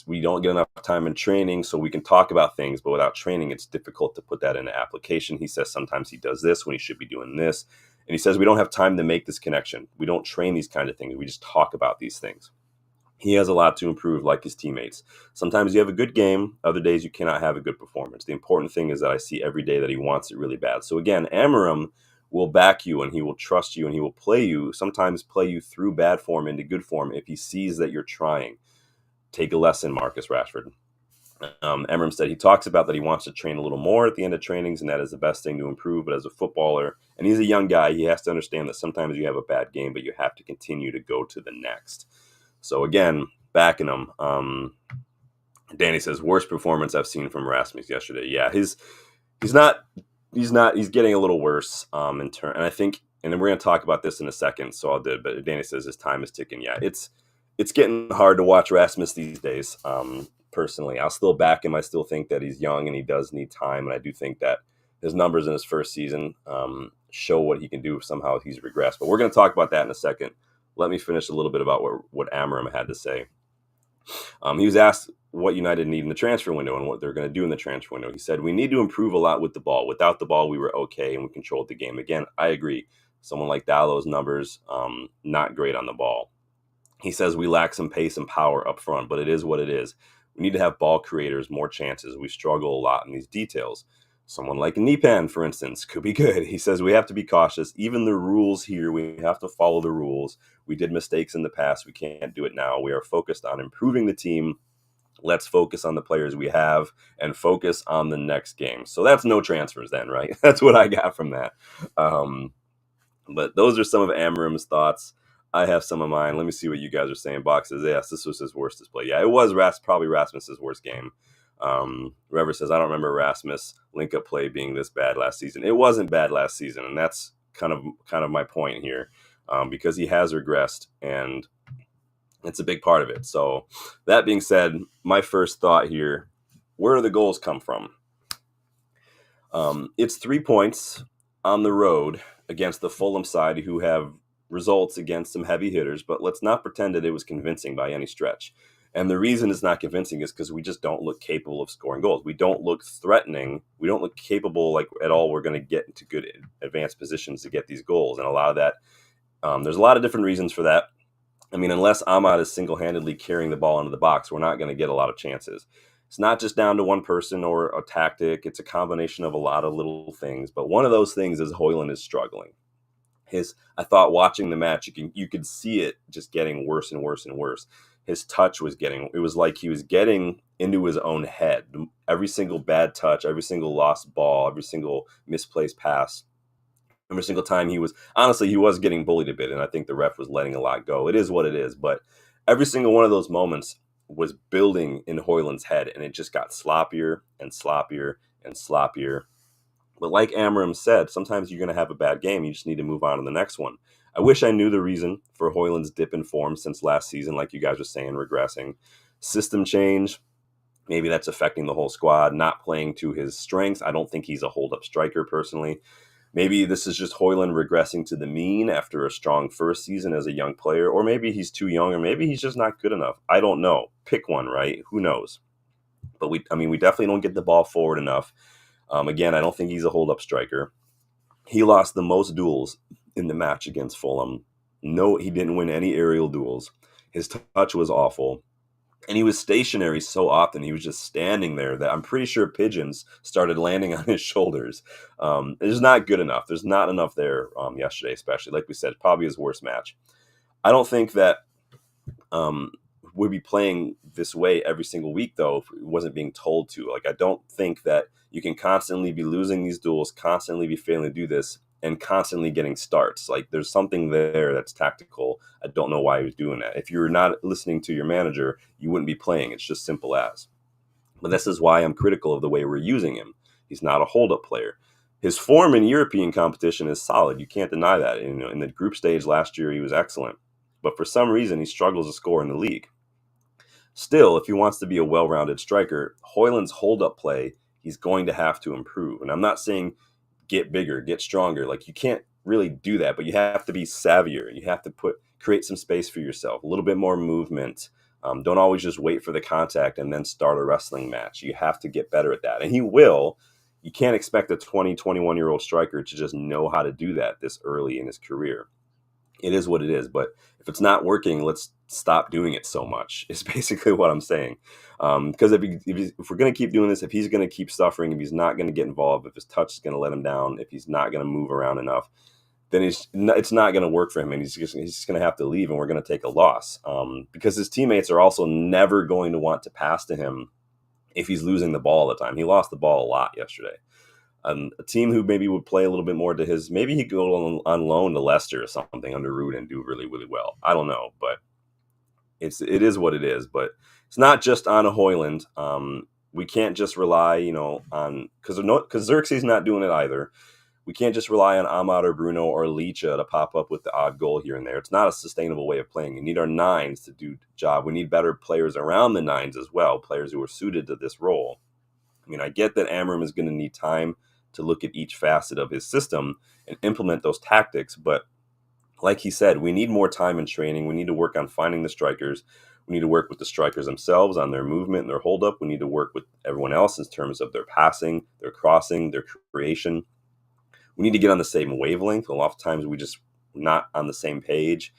we don't get enough time in training, so we can talk about things, but without training, it's difficult to put that into application. He says sometimes he does this when he should be doing this. And he says we don't have time to make this connection. We don't train these kind of things. We just talk about these things. He has a lot to improve, like his teammates. Sometimes you have a good game. Other days you cannot have a good performance. The important thing is that I see every day that he wants it really bad. So again, Amorim will back you, and he will trust you, and he will sometimes play you through bad form into good form if he sees that you're trying. Take a lesson, Marcus Rashford. Amorim said he talks about that he wants to train a little more at the end of trainings, and that is the best thing to improve. But as a footballer, and he's a young guy, he has to understand that sometimes you have a bad game, but you have to continue to go to the next. So again, backing him. Danny says worst performance I've seen from Rasmus yesterday. Yeah, he's getting a little worse. And I think, and then we're gonna talk about this in a second. So I'll do it. But Danny says his time is ticking. Yeah, it's getting hard to watch Rasmus these days. Personally, I'll still back him. I still think that he's young and he does need time. And I do think that his numbers in his first season show what he can do. Somehow he's regressed. But we're going to talk about that in a second. Let me finish a little bit about what Amorim had to say. He was asked what United need in the transfer window and what they're going to do in the transfer window. He said, we need to improve a lot with the ball. Without the ball, we were okay and we controlled the game. Again, I agree. Someone like Dallow's numbers, not great on the ball. He says we lack some pace and power up front, but it is what it is. We need to have ball creators, more chances. We struggle a lot in these details. Someone like Nipan, for instance, could be good. He says we have to be cautious. Even the rules here, we have to follow the rules. We did mistakes in the past. We can't do it now. We are focused on improving the team. Let's focus on the players we have and focus on the next game. So that's no transfers then, right? That's what I got from that. But those are some of Amorim's thoughts. I have some of mine. Let me see what you guys are saying. Box says, yes, this was his worst display. Yeah, it was probably Rasmus's worst game. Rever says, I don't remember Rasmus link-up play being this bad last season. It wasn't bad last season, and that's kind of my point here, because he has regressed. And It's a big part of it. So that being said, my first thought here, where do the goals come from? It's 3 points on the road against the Fulham side, who have results against some heavy hitters, but let's not pretend that it was convincing by any stretch. And the reason it's not convincing is because we just don't look capable of scoring goals. We don't look threatening. We don't look capable, like, at all. We're going to get into good advanced positions to get these goals. And a lot of that, there's a lot of different reasons for that. I mean, unless Ahmad is single-handedly carrying the ball into the box, we're not going to get a lot of chances. It's not just down to one person or a tactic. It's a combination of a lot of little things. But one of those things is Højlund is struggling. I thought watching the match, you could see it just getting worse and worse and worse. His touch it was like he was getting into his own head. Every single bad touch, every single lost ball, every single misplaced pass, every single time he was getting bullied a bit, and I think the ref was letting a lot go. It is what it is, but every single one of those moments was building in Højlund's head, and it just got sloppier and sloppier and sloppier. But like Amorim said, sometimes you're going to have a bad game. You just need to move on to the next one. I wish I knew the reason for Højlund's dip in form since last season, like you guys were saying, regressing. System change, maybe that's affecting the whole squad, not playing to his strengths. I don't think he's a hold-up striker personally. Maybe this is just Højlund regressing to the mean after a strong first season as a young player, or maybe he's too young, or maybe he's just not good enough. I don't know. Pick one, right? Who knows? But we definitely don't get the ball forward enough. Again, I don't think he's a hold-up striker. He lost the most duels in the match against Fulham. No, he didn't win any aerial duels. His touch was awful. And he was stationary so often. He was just standing there that I'm pretty sure pigeons started landing on his shoulders. It's not good enough. There's not enough there yesterday, especially. Like we said, probably his worst match. I don't think that we'd be playing this way every single week, though, if it wasn't being told to. Like, I don't think that you can constantly be losing these duels, constantly be failing to do this, and constantly getting starts. Like, there's something there that's tactical. I don't know why he was doing that. If you're not listening to your manager, you wouldn't be playing. It's just simple as. But this is why I'm critical of the way we're using him. He's not a hold-up player. His form in European competition is solid. You can't deny that. In the group stage last year, he was excellent. But for some reason, he struggles to score in the league. Still, if he wants to be a well-rounded striker, Højlund's hold-up play, he's going to have to improve. And I'm not saying get bigger, get stronger. Like, you can't really do that, but you have to be savvier. You have to create some space for yourself, a little bit more movement. Don't always just wait for the contact and then start a wrestling match. You have to get better at that. And he will. You can't expect a 20, 21-year-old striker to just know how to do that this early in his career. It is what it is. But if it's not working, let's stop doing it so much, is basically what I'm saying. Because if we're going to keep doing this, if he's going to keep suffering, if he's not going to get involved, if his touch is going to let him down, if he's not going to move around enough, then it's not going to work for him, and he's just going to have to leave, and we're going to take a loss. Because his teammates are also never going to want to pass to him if he's losing the ball all the time. He lost the ball a lot yesterday. A team who maybe would play a little bit more to his, maybe he could go on loan to Leicester or something under Ruud and do really, really well. I don't know, but it is what it is. But it's not just on a Højlund. We can't just rely, on because Xerxes not doing it either. We can't just rely on Ahmad or Bruno or Licha to pop up with the odd goal here and there. It's not a sustainable way of playing. You need our nines to do the job. We need better players around the nines as well, players who are suited to this role. I mean, I get that Amorim is going to need time to look at each facet of his system and implement those tactics. But like he said, we need more time in training. We need to work on finding the strikers. We need to work with the strikers themselves on their movement and their hold-up. We need to work with everyone else in terms of their passing, their crossing, their creation. We need to get on the same wavelength. A lot of times we just not on the same page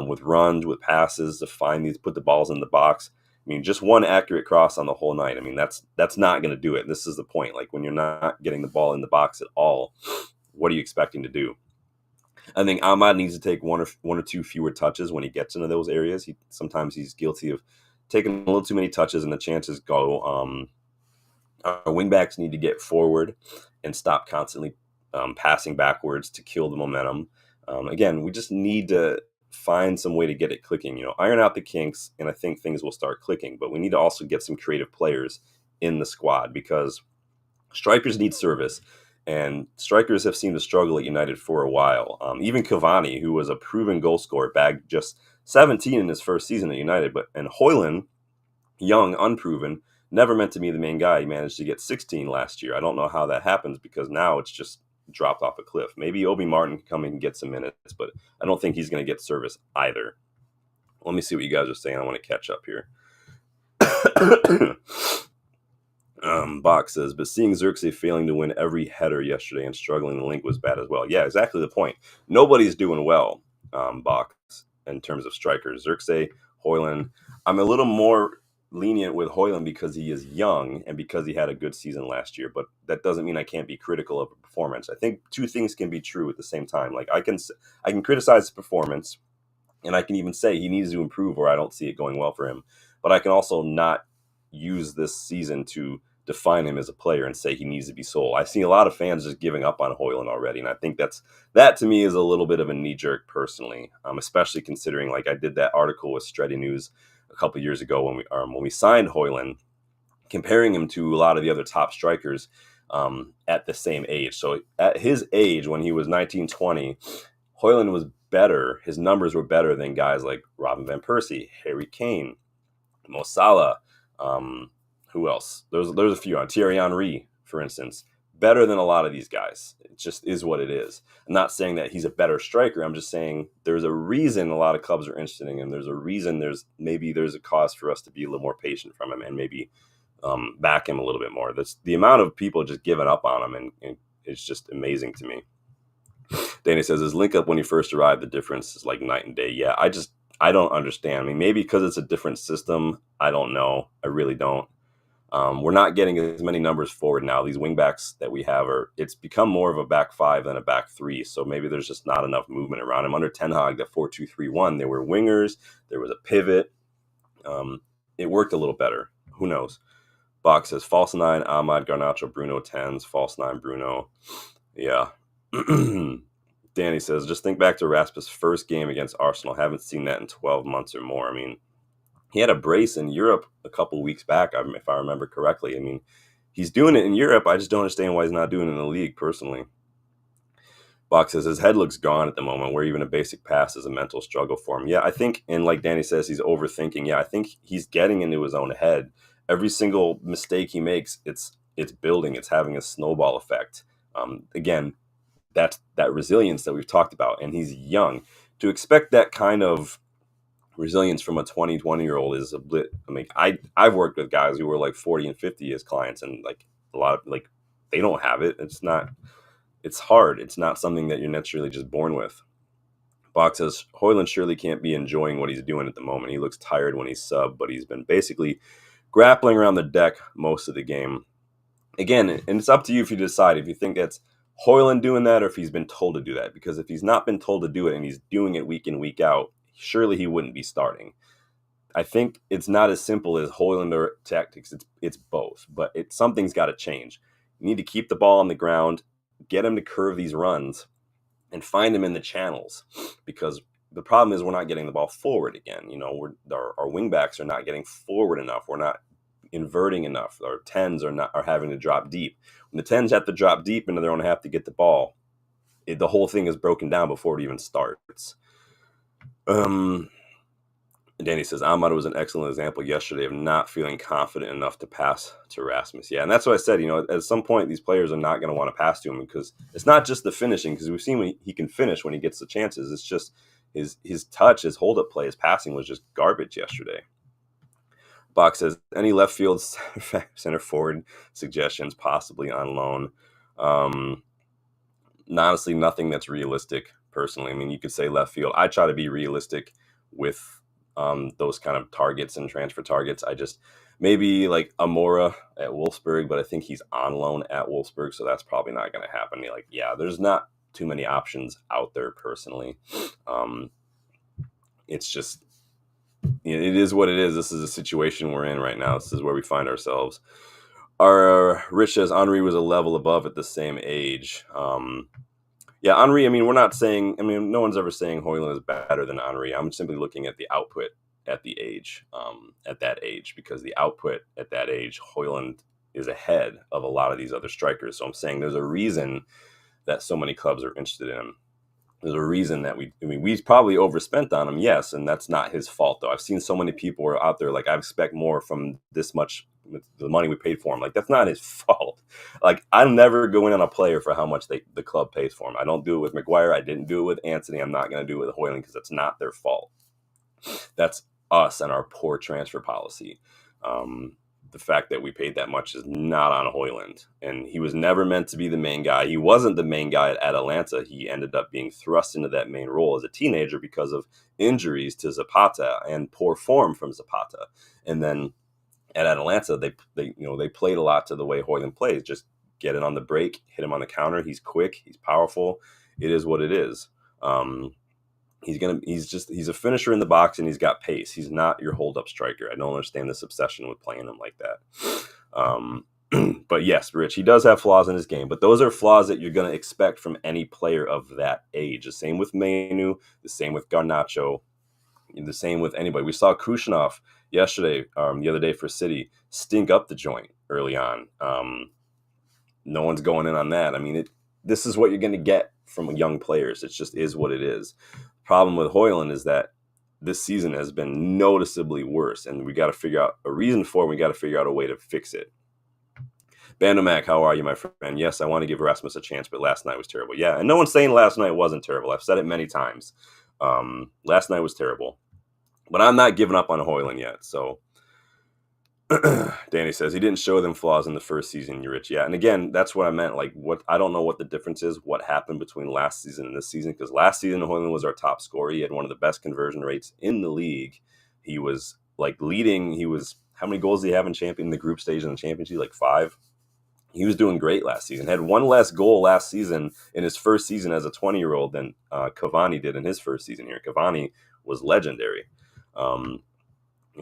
with runs, with passes to put the balls in the box. I mean, just one accurate cross on the whole night. I mean, that's not going to do it. This is the point. Like, when you're not getting the ball in the box at all, what are you expecting to do? I think Ahmad needs to take one or two fewer touches when he gets into those areas. Sometimes he's guilty of taking a little too many touches, and the chances go. Our wingbacks need to get forward and stop constantly passing backwards to kill the momentum. Again, we just need to find some way to get it clicking, iron out the kinks, and I think things will start clicking. But we need to also get some creative players in the squad, because strikers need service, and strikers have seemed to struggle at United for a while. Even Cavani, who was a proven goal scorer, bagged just 17 in his first season at United. And Højlund, young, unproven, never meant to be the main guy. He managed to get 16 last year. I don't know how that happens because now it's just dropped off a cliff. Maybe Obi Martin can come in and get some minutes, but I don't think he's going to get service either. Let me see what you guys are saying. I want to catch up here. Bach says, but seeing Xerxes failing to win every header yesterday and struggling the link was bad as well. Yeah, exactly the point. Nobody's doing well, Bach, in terms of strikers. Xerxes, Højlund. I'm a little more lenient with Højlund because he is young and because he had a good season last year, but that doesn't mean I can't be critical of a performance. I think two things can be true at the same time. Like I can criticize his performance, and I can even say he needs to improve or I don't see it going well for him. But I can also not use this season to define him as a player and say he needs to be sold. I see a lot of fans just giving up on Højlund already, and I think that to me is a little bit of a knee-jerk personally, especially considering like I did that article with Stretty News a couple years ago when we signed Højlund, comparing him to a lot of the other top strikers at the same age. So at his age, when he was 19, 20, Højlund was better. His numbers were better than guys like Robin van Persie, Harry Kane, Mo Salah. Who else? There's a few. Thierry Henry, for instance. Better than a lot of these guys. It just is what it is. I'm not saying that he's a better striker. I'm just saying there's a reason a lot of clubs are interested in him. There's a reason there's a cause for us to be a little more patient from him and maybe back him a little bit more. The amount of people just giving up on him and it's just amazing to me. Danny says his link up when he first arrived, the difference is like night and day. Yeah, I don't understand. I mean, maybe because it's a different system. I don't know. I really don't. We're not getting as many numbers forward now. These wingbacks that we have it's become more of a back five than a back three. So maybe there's just not enough movement around him. Under Ten Hag, the 4-2-3-1, there were wingers. There was a pivot. It worked a little better. Who knows? Bach says false nine, Ahmad, Garnacho, Bruno, tens, false nine, Bruno. Yeah. Danny says, just think back to Rasmus' first game against Arsenal. Haven't seen that in 12 months or more. I mean, he had a brace in Europe a couple weeks back, if I remember correctly. I mean, he's doing it in Europe. I just don't understand why he's not doing it in the league, personally. Bach says his head looks gone at the moment, where even a basic pass is a mental struggle for him. Yeah, I think, and like Danny says, he's overthinking. Yeah, I think he's getting into his own head. Every single mistake he makes, it's building. It's having a snowball effect. Again, that's that resilience that we've talked about, and he's young. To expect that kind of resilience from a 20-20-year-old is a bit. I mean, I've worked with guys who were like 40 and 50 as clients, and like a lot of like they don't have it. It's hard. It's not something that you're naturally just born with. Bach says Højlund surely can't be enjoying what he's doing at the moment. He looks tired when he's sub, but he's been basically grappling around the deck most of the game. Again, and it's up to you if you decide if you think that's Højlund doing that or if he's been told to do that. Because if he's not been told to do it and he's doing it week in, week out, surely he wouldn't be starting. I think it's not as simple as Højlund or tactics. It's both, but something's got to change. You need to keep the ball on the ground, get him to curve these runs, and find him in the channels. Because the problem is we're not getting the ball forward again. You know, our wingbacks are not getting forward enough. We're not inverting enough. Our tens are having to drop deep. When the tens have to drop deep into their own half to get the ball, the whole thing is broken down before it even starts. Danny says Ahmad was an excellent example yesterday of not feeling confident enough to pass to Rasmus. Yeah, and that's what I said. You know, at some point these players are not going to want to pass to him because it's not just the finishing. Because we've seen when he can finish when he gets the chances. It's just his touch, his hold-up play, his passing was just garbage yesterday. Bach says any left field center forward suggestions possibly on loan. Honestly, nothing that's realistic. Personally, I mean, you could say left field. I try to be realistic with those kind of targets and transfer targets. I just maybe like Amora at Wolfsburg, but I think he's on loan at Wolfsburg, so that's probably not going to happen. Like, yeah, there's not too many options out there personally. It's just, it is what it is. This is a situation we're in right now. This is where we find ourselves. Our Rich says Henry was a level above at the same age. Yeah, Henry, I mean, we're not saying, I mean, no one's ever saying Højlund is better than Henry. I'm simply looking at the output at the age, at that age, because the output at that age, Højlund is ahead of a lot of these other strikers. So I'm saying there's a reason that so many clubs are interested in him. There's a reason that we probably overspent on him, yes, and that's not his fault though. I've seen so many people who are out there like I expect more from this much with the money we paid for him. Like that's not his fault. Like I'm never going on a player for how much the club pays for him. I don't do it with McGuire. I didn't do it with Anthony. I'm not going to do it with Hoyland because it's not their fault. That's us and our poor transfer policy. The fact that we paid that much is not on Hoyland. And he was never meant to be the main guy. He wasn't the main guy at Atalanta. He ended up being thrust into that main role as a teenager because of injuries to Zapata and poor form from Zapata. And then at Atalanta, they played a lot to the way Hoyland plays. Just get it on the break, hit him on the counter. He's quick. He's powerful. It is what it is. He's a finisher in the box and he's got pace. He's not your hold up striker. I don't understand this obsession with playing him like that. But yes, Rich, he does have flaws in his game, but those are flaws that you're going to expect from any player of that age. The same with Manu, the same with Garnacho, the same with anybody. We saw Kushinov yesterday, the other day for City, stink up the joint early on. No one's going in on that. I mean, this is what you're going to get from young players. It just is what it is. Problem with Hoyland is that this season has been noticeably worse, and we got to figure out a reason for it. We got to figure out a way to fix it. Bandomac, how are you, my friend? Yes, I want to give Rasmus a chance, but last night was terrible. Yeah, and no one's saying last night wasn't terrible. I've said it many times. Last night was terrible, but I'm not giving up on Hoyland yet. So Danny says he didn't show them flaws in the first season, you Rich. Yeah, and again, that's what I meant. Like, what I don't know what the difference is, what happened between last season and this season, because last season Hoyland was our top scorer. He had one of the best conversion rates in the league. He was like leading. How many goals did he have in the group stage in the championship? Like 5. He was doing great last season. Had one less goal last season in his first season as a 20-year-old than Cavani did in his first season here. Cavani was legendary. And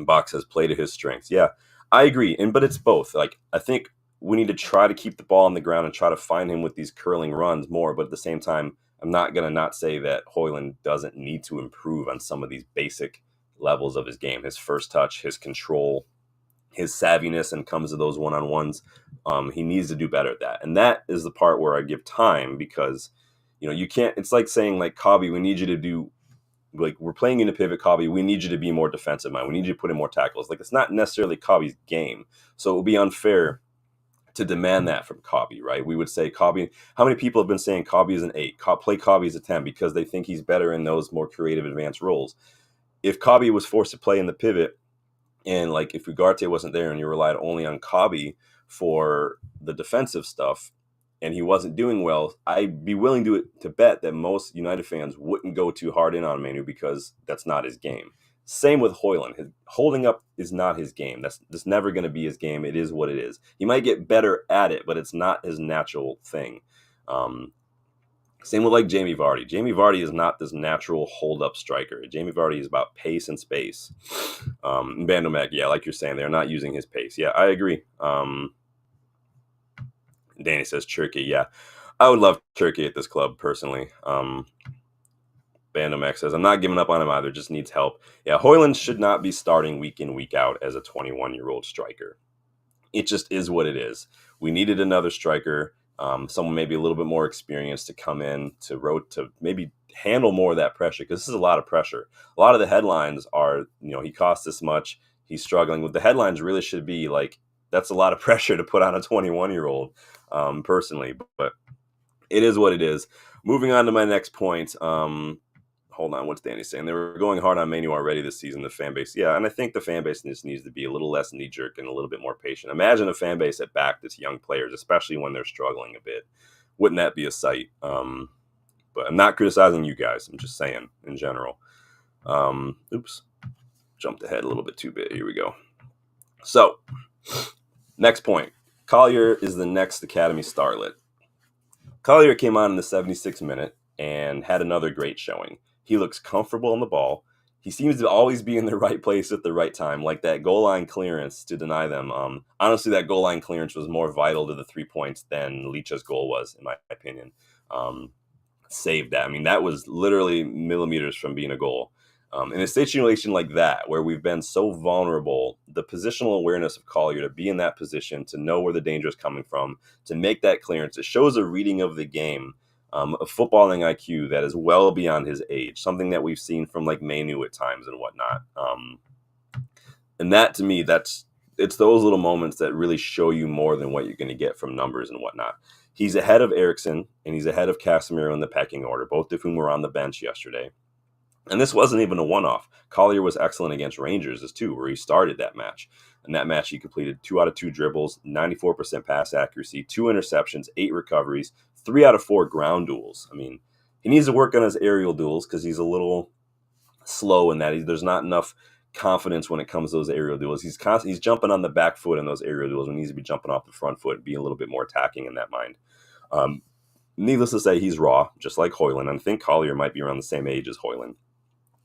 Box has played to his strengths. Yeah, I agree. But it's both. Like, I think we need to try to keep the ball on the ground and try to find him with these curling runs more. But at the same time, I'm not going to not say that Hoyland doesn't need to improve on some of these basic levels of his game. His first touch, his control, his savviness, and comes to those one-on-ones. He needs to do better at that. And that is the part where I give time because, you can't, it's like saying like, Cobby, we need you to do, like, we're playing in a pivot, Cobby. We need you to be more defensive mind. We need you to put in more tackles. Like, it's not necessarily Cobby's game. So it would be unfair to demand that from Cobby, right? We would say Cobby, how many people have been saying Cobby is an 8, play Cobby as a 10 because they think he's better in those more creative advanced roles. If Cobby was forced to play in the pivot, and like if Ugarte wasn't there and you relied only on Cobby for the defensive stuff and he wasn't doing well, I'd be willing to bet that most United fans wouldn't go too hard in on Manu because that's not his game. Same with Hoyland. Holding up is not his game. That's never going to be his game. It is what it is. He might get better at it, but it's not his natural thing. Same with like Jamie Vardy. Jamie Vardy is not this natural hold-up striker. Jamie Vardy is about pace and space. Bandomac, yeah, like you're saying, they're not using his pace. Yeah, I agree. Danny says Turkey. Yeah, I would love Turkey at this club personally. Bandomac says, I'm not giving up on him either, just needs help. Yeah, Hoyland should not be starting week in, week out as a 21-year-old striker. It just is what it is. We needed another striker. Someone maybe a little bit more experienced to come in to maybe handle more of that pressure because this is a lot of pressure. A lot of the headlines are, he costs this much, he's struggling. What the headlines really should be like, that's a lot of pressure to put on a 21-year-old, personally. But it is what it is. Moving on to my next point. Hold on, what's Danny saying? They were going hard on Manu already this season, the fan base. Yeah, and I think the fan base just needs to be a little less knee-jerk and a little bit more patient. Imagine a fan base that backed its young players, especially when they're struggling a bit. Wouldn't that be a sight? But I'm not criticizing you guys. I'm just saying in general. Oops. Jumped ahead a little bit too bit. Here we go. So, next point. Collier is the next Academy starlet. Collier came on in the 76th minute and had another great showing. He looks comfortable on the ball. He seems to always be in the right place at the right time, like that goal line clearance to deny them. Honestly, that goal line clearance was more vital to the 3 points than Licha's goal was, in my opinion. Saved that. I mean, that was literally millimeters from being a goal. In a situation like that, where we've been so vulnerable, the positional awareness of Collier to be in that position, to know where the danger is coming from, to make that clearance, it shows a reading of the game a footballing IQ that is well beyond his age, something that we've seen from like Manu at times and whatnot. And that to me, it's those little moments that really show you more than what you're going to get from numbers and whatnot. He's ahead of Eriksson and he's ahead of Casemiro in the pecking order, both of whom were on the bench yesterday. And this wasn't even a one-off. Collier was excellent against Rangers as too, where he started that match. In that match, he completed 2 out of 2 dribbles, 94% pass accuracy, 2 interceptions, 8 recoveries, 3 out of 4 ground duels. I mean, he needs to work on his aerial duels because he's a little slow in that there's not enough confidence when it comes to those aerial duels. He's jumping on the back foot in those aerial duels when he needs to be jumping off the front foot, being a little bit more attacking in that mind. Needless to say, he's raw, just like Højlund. I think Collier might be around the same age as Højlund.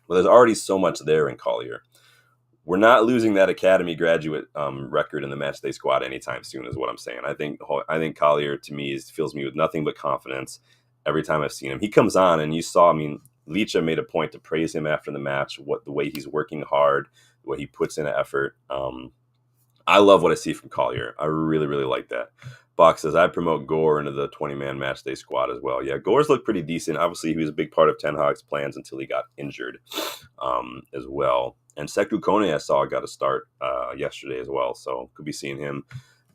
But there's already so much there in Collier. We're not losing that academy graduate record in the matchday squad anytime soon, is what I'm saying. I think Collier to me fills me with nothing but confidence every time I've seen him. He comes on, and you saw. I mean, Licha made a point to praise him after the match. The way he's working hard, the way he puts in an effort. I love what I see from Collier. I really, really like that. Box says, I promote Gore into the 20-man matchday squad as well. Yeah, Gore's looked pretty decent. Obviously, he was a big part of Ten Hag's plans until he got injured as well. And Sekou Kone, I saw, got a start yesterday as well. So could be seeing him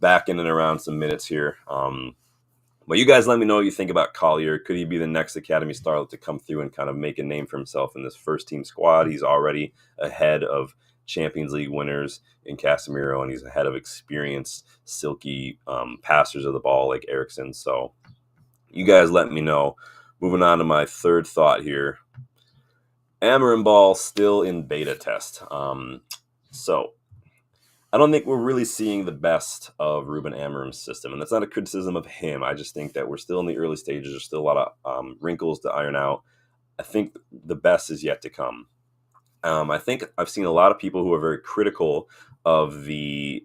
back in and around some minutes here. But you guys let me know what you think about Collier. Could he be the next Academy starlet to come through and kind of make a name for himself in this first-team squad? He's already ahead of Champions League winners in Casemiro, and he's ahead of experienced, silky passers of the ball like Eriksson. So you guys let me know. Moving on to my third thought here. Amorim ball still in beta test. So I don't think we're really seeing the best of Ruben Amorim's system, and that's not a criticism of him. I just think that we're still in the early stages. There's still a lot of wrinkles to iron out. I think the best is yet to come. I think I've seen a lot of people who are very critical of the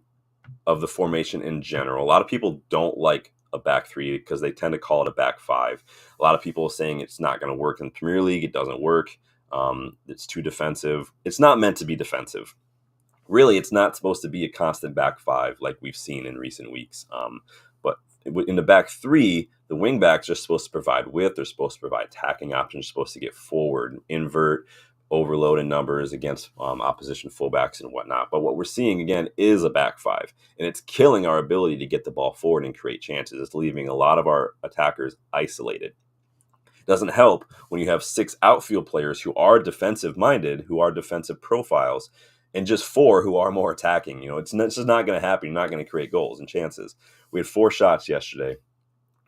formation in general. A lot of people don't like a back three because they tend to call it a back five. A lot of people are saying it's not going to work in the Premier League. It doesn't work. It's too defensive. It's not meant to be defensive. Really, it's not supposed to be a constant back five like we've seen in recent weeks. But in the back three, the wing backs are supposed to provide width. They're supposed to provide attacking options. They're supposed to get forward, invert, overload in numbers against opposition fullbacks and whatnot. But what we're seeing, again, is a back five. And it's killing our ability to get the ball forward and create chances. It's leaving a lot of our attackers isolated. It doesn't help when you have 6 outfield players who are defensive-minded, who are defensive profiles, and just 4 who are more attacking. It's just not going to happen. You're not going to create goals and chances. We had 4 shots yesterday,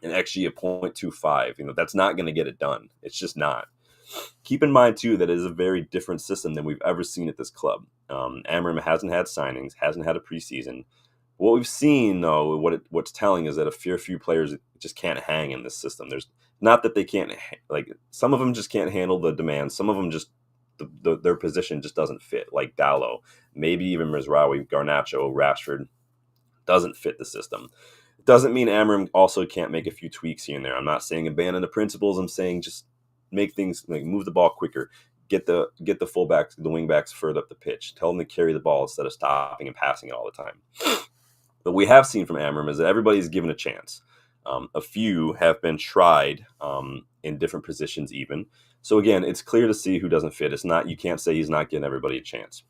an XG of 0.25. That's not going to get it done. It's just not. Keep in mind, too, that it is a very different system than we've ever seen at this club. Amorim hasn't had signings, hasn't had a preseason. What we've seen, though, what's telling is that a few players just can't hang in this system. There's not that they can't, some of them just can't handle the demands. Some of them just, their position just doesn't fit, like Dallo, maybe even Mizraoui, Garnacho, Rashford, doesn't fit the system. It doesn't mean Amorim also can't make a few tweaks here and there. I'm not saying abandon the principles. I'm saying just make things, move the ball quicker, get the fullbacks, the wingbacks further up the pitch, tell them to carry the ball instead of stopping and passing it all the time. But we have seen from Amorim is that everybody's given a chance. A few have been tried in different positions even. So again, it's clear to see who doesn't fit. It's not, you can't say he's not giving everybody a chance.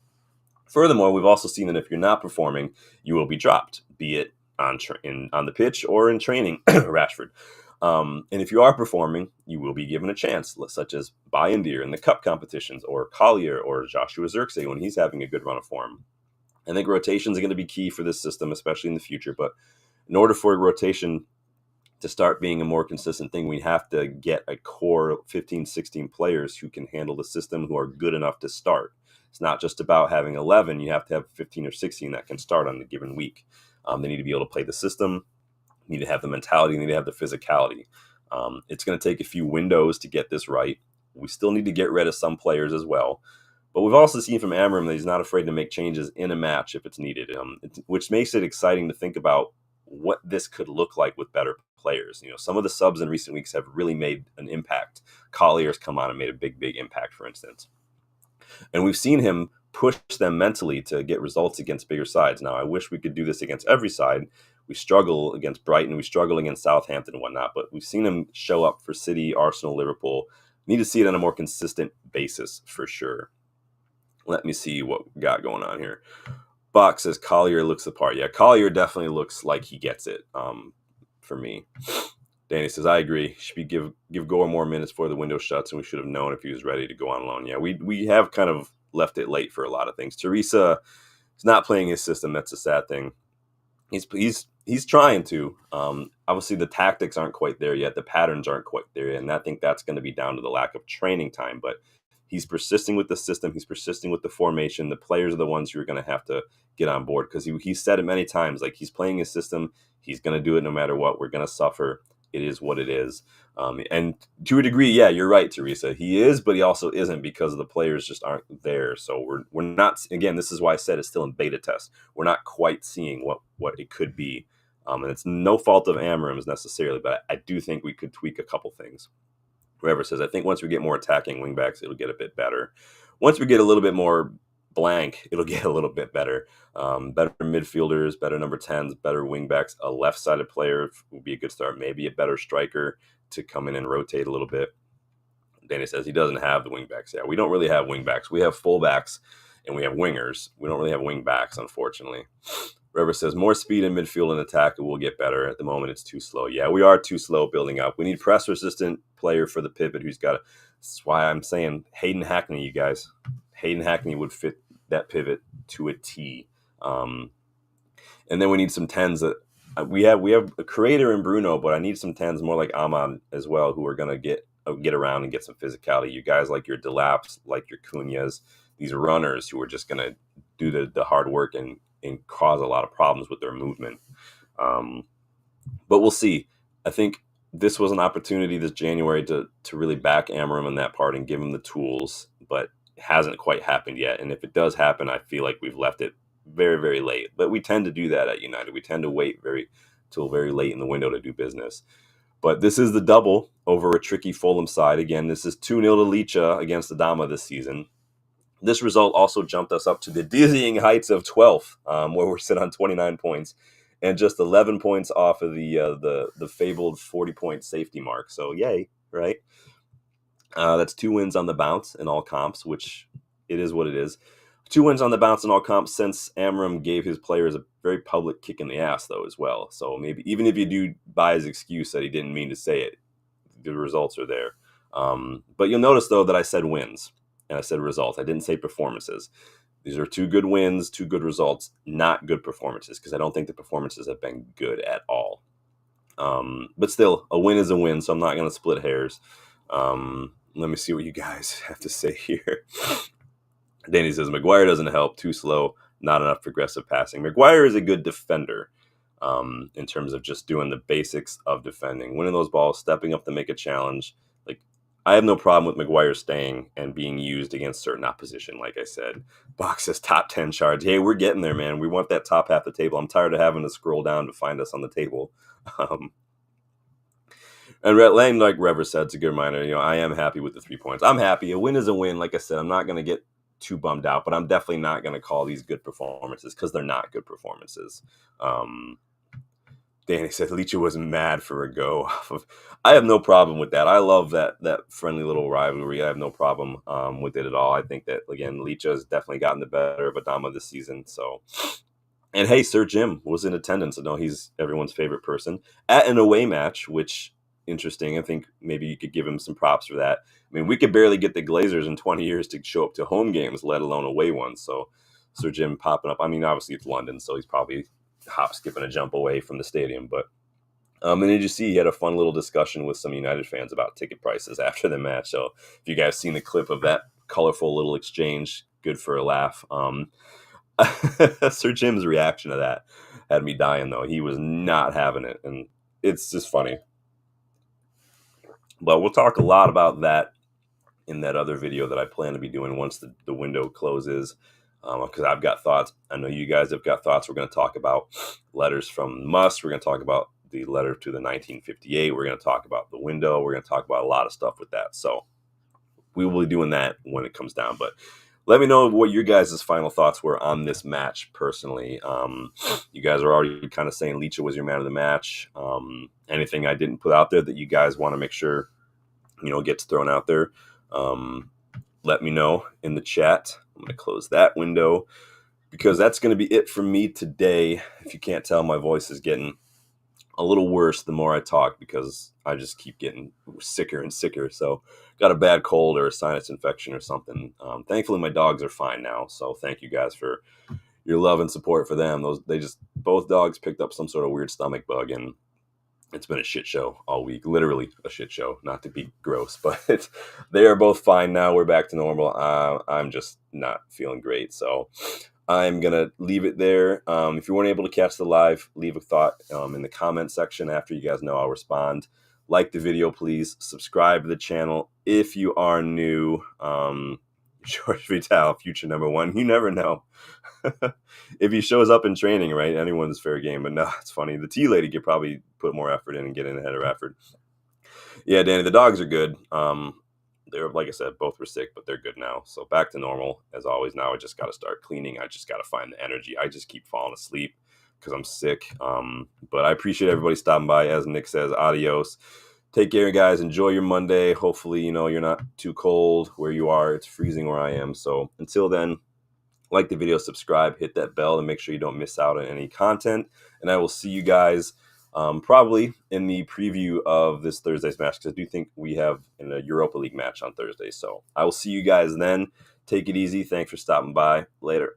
Furthermore, we've also seen that if you're not performing, you will be dropped, be it on the pitch or in training, Rashford. And if you are performing, you will be given a chance, such as Bayindir in the cup competitions, or Collier, or Joshua Zirkzee when he's having a good run of form. I think rotations are going to be key for this system, especially in the future. But in order for rotation to start being a more consistent thing, we have to get a core 15, 16 players who can handle the system, who are good enough to start. It's not just about having 11. You have to have 15 or 16 that can start on a given week. They need to be able to play the system. Need to have the mentality, need to have the physicality. It's going to take a few windows to get this right. We still need to get rid of some players as well. But we've also seen from Amorim that he's not afraid to make changes in a match if it's needed, which makes it exciting to think about what this could look like with better players. Some of the subs in recent weeks have really made an impact. Collier's come on and made a big, big impact, for instance. And we've seen him push them mentally to get results against bigger sides. Now, I wish we could do this against every side. We struggle against Brighton. We struggle against Southampton and whatnot, but we've seen him show up for City, Arsenal, Liverpool. Need to see it on a more consistent basis for sure. Let me see what we got going on here. Bach says Collier looks the part. Yeah, Collier definitely looks like he gets it for me. Danny says, I agree. Should be give Gore more minutes before the window shuts, and we should have known if he was ready to go on loan. Yeah, we have kind of left it late for a lot of things. Teresa is not playing his system. That's a sad thing. He's trying to. Obviously, the tactics aren't quite there yet. The patterns aren't quite there yet, and I think that's going to be down to the lack of training time. But he's persisting with the system. He's persisting with the formation. The players are the ones who are going to have to get on board because he said it many times. Like, he's playing his system. He's going to do it no matter what. We're going to suffer. It is what it is. And to a degree, yeah, you're right, Teresa. He is, but he also isn't because the players just aren't there. So we're not, again, this is why I said it's still in beta test. We're not quite seeing what it could be. And it's no fault of Amorim's necessarily, but I do think we could tweak a couple things. Whoever says, I think once we get more attacking wingbacks, it'll get a bit better. Once we get a little bit more blank, it'll get a little bit better. Better midfielders, better number 10s, better wingbacks. A left-sided player would be a good start. Maybe a better striker to come in and rotate a little bit. Danny says he doesn't have the wingbacks. Yeah, we don't really have wingbacks. We have fullbacks and we have wingers. We don't really have wingbacks, unfortunately. River says more speed in midfield and attack will get better. At the moment, it's too slow. Yeah, we are too slow building up. We need press-resistant player for the pivot who's got. That's why I'm saying Hayden Hackney, you guys. Hayden Hackney would fit that pivot to a T. And then we need some 10s that we have a creator in Bruno, but I need some 10s more like Ahmad as well, who are going to get around and get some physicality. You guys like your Delaps, like your Cunhas, these runners who are just going to do the hard work and cause a lot of problems with their movement. But we'll see. I think this was an opportunity this January to really back Amorim in that part and give him the tools, but it hasn't quite happened yet. And if it does happen, I feel like we've left it very, very late. But we tend to do that at United. We tend to wait till very late in the window to do business. But this is the double over a tricky Fulham side. Again, this is 2-0 to Licha against the Dama this season. This result also jumped us up to the dizzying heights of 12th, where we're sitting on 29 points and just 11 points off of the fabled 40-point safety mark. So yay, right? That's 2 wins on the bounce in all comps, which it is what it is. 2 wins on the bounce in all comps since Amorim gave his players a very public kick in the ass, though, as well. So maybe even if you do buy his excuse that he didn't mean to say it, the results are there. But you'll notice, though, that I said wins and I said results. I didn't say performances. These are 2 good wins, 2 good results, not good performances, because I don't think the performances have been good at all. But still, a win is a win, so I'm not going to split hairs. Let me see what you guys have to say here. Danny says, Maguire doesn't help, too slow, not enough progressive passing. Maguire is a good defender in terms of just doing the basics of defending, winning those balls, stepping up to make a challenge. Like, I have no problem with Maguire staying and being used against certain opposition, like I said. Box says top 10 charge. Hey, we're getting there, man. We want that top half of the table. I'm tired of having to scroll down to find us on the table. And Rhett Lang, like Rever said, it's a good reminder. I am happy with the 3 points. I'm happy. A win is a win. Like I said, I'm not going to get too bummed out, but I'm definitely not going to call these good performances because they're not good performances. Danny said Licha was mad for a go. I have no problem with that. I love that friendly little rivalry. I have no problem with it at all. I think that, again, Licha has definitely gotten the better of Adama this season. So, and hey, Sir Jim was in attendance. I know he's everyone's favorite person at an away match, which interesting. I think maybe you could give him some props for that. I mean, we could barely get the Glazers in 20 years to show up to home games, let alone away ones. So Sir Jim popping up. I mean, obviously it's London, so he's probably hop, skip, and a jump away from the stadium. But and then you see he had a fun little discussion with some United fans about ticket prices after the match. So if you guys seen the clip of that colorful little exchange, good for a laugh. Sir Jim's reaction to that had me dying, though. He was not having it, and it's just funny. But we'll talk a lot about that in that other video that I plan to be doing once the window closes, because I've got thoughts. I know you guys have got thoughts. We're going to talk about letters from Must. We're going to talk about the letter to the 1958. We're going to talk about the window. We're going to talk about a lot of stuff with that. So we will be doing that when it comes down. But let me know what your guys' final thoughts were on this match personally. You guys are already kind of saying Licha was your man of the match. Anything I didn't put out there that you guys want to make sure, gets thrown out there, let me know in the chat. I'm going to close that window because that's going to be it for me today. If you can't tell, my voice is getting a little worse the more I talk because I just keep getting sicker and sicker. So got a bad cold or a sinus infection or something. Thankfully, my dogs are fine now. So thank you guys for your love and support for them. Both dogs picked up some sort of weird stomach bug, and it's been a shit show all week. Literally a shit show. Not to be gross, but they are both fine now. We're back to normal. I'm just not feeling great. So I'm going to leave it there. If you weren't able to catch the live, leave a thought in the comment section. After you guys know, I'll respond. Like the video, please. Subscribe to the channel if you are new. George Vital, future number one. You never know. If he shows up in training, right? Anyone's fair game. But no, it's funny. The tea lady could probably put more effort in and get in ahead of effort. Yeah, Danny, the dogs are good. They're, like I said, both were sick, but they're good now. So back to normal as always. Now I just got to start cleaning. I just got to find the energy. I just keep falling asleep because I'm sick. But I appreciate everybody stopping by. As Nick says, adios. Take care, guys. Enjoy your Monday. Hopefully, you're not too cold where you are. It's freezing where I am. So until then, like the video, subscribe, hit that bell to make sure you don't miss out on any content. And I will see you guys probably in the preview of this Thursday's match, because I do think we have a Europa League match on Thursday. So I will see you guys then. Take it easy. Thanks for stopping by. Later.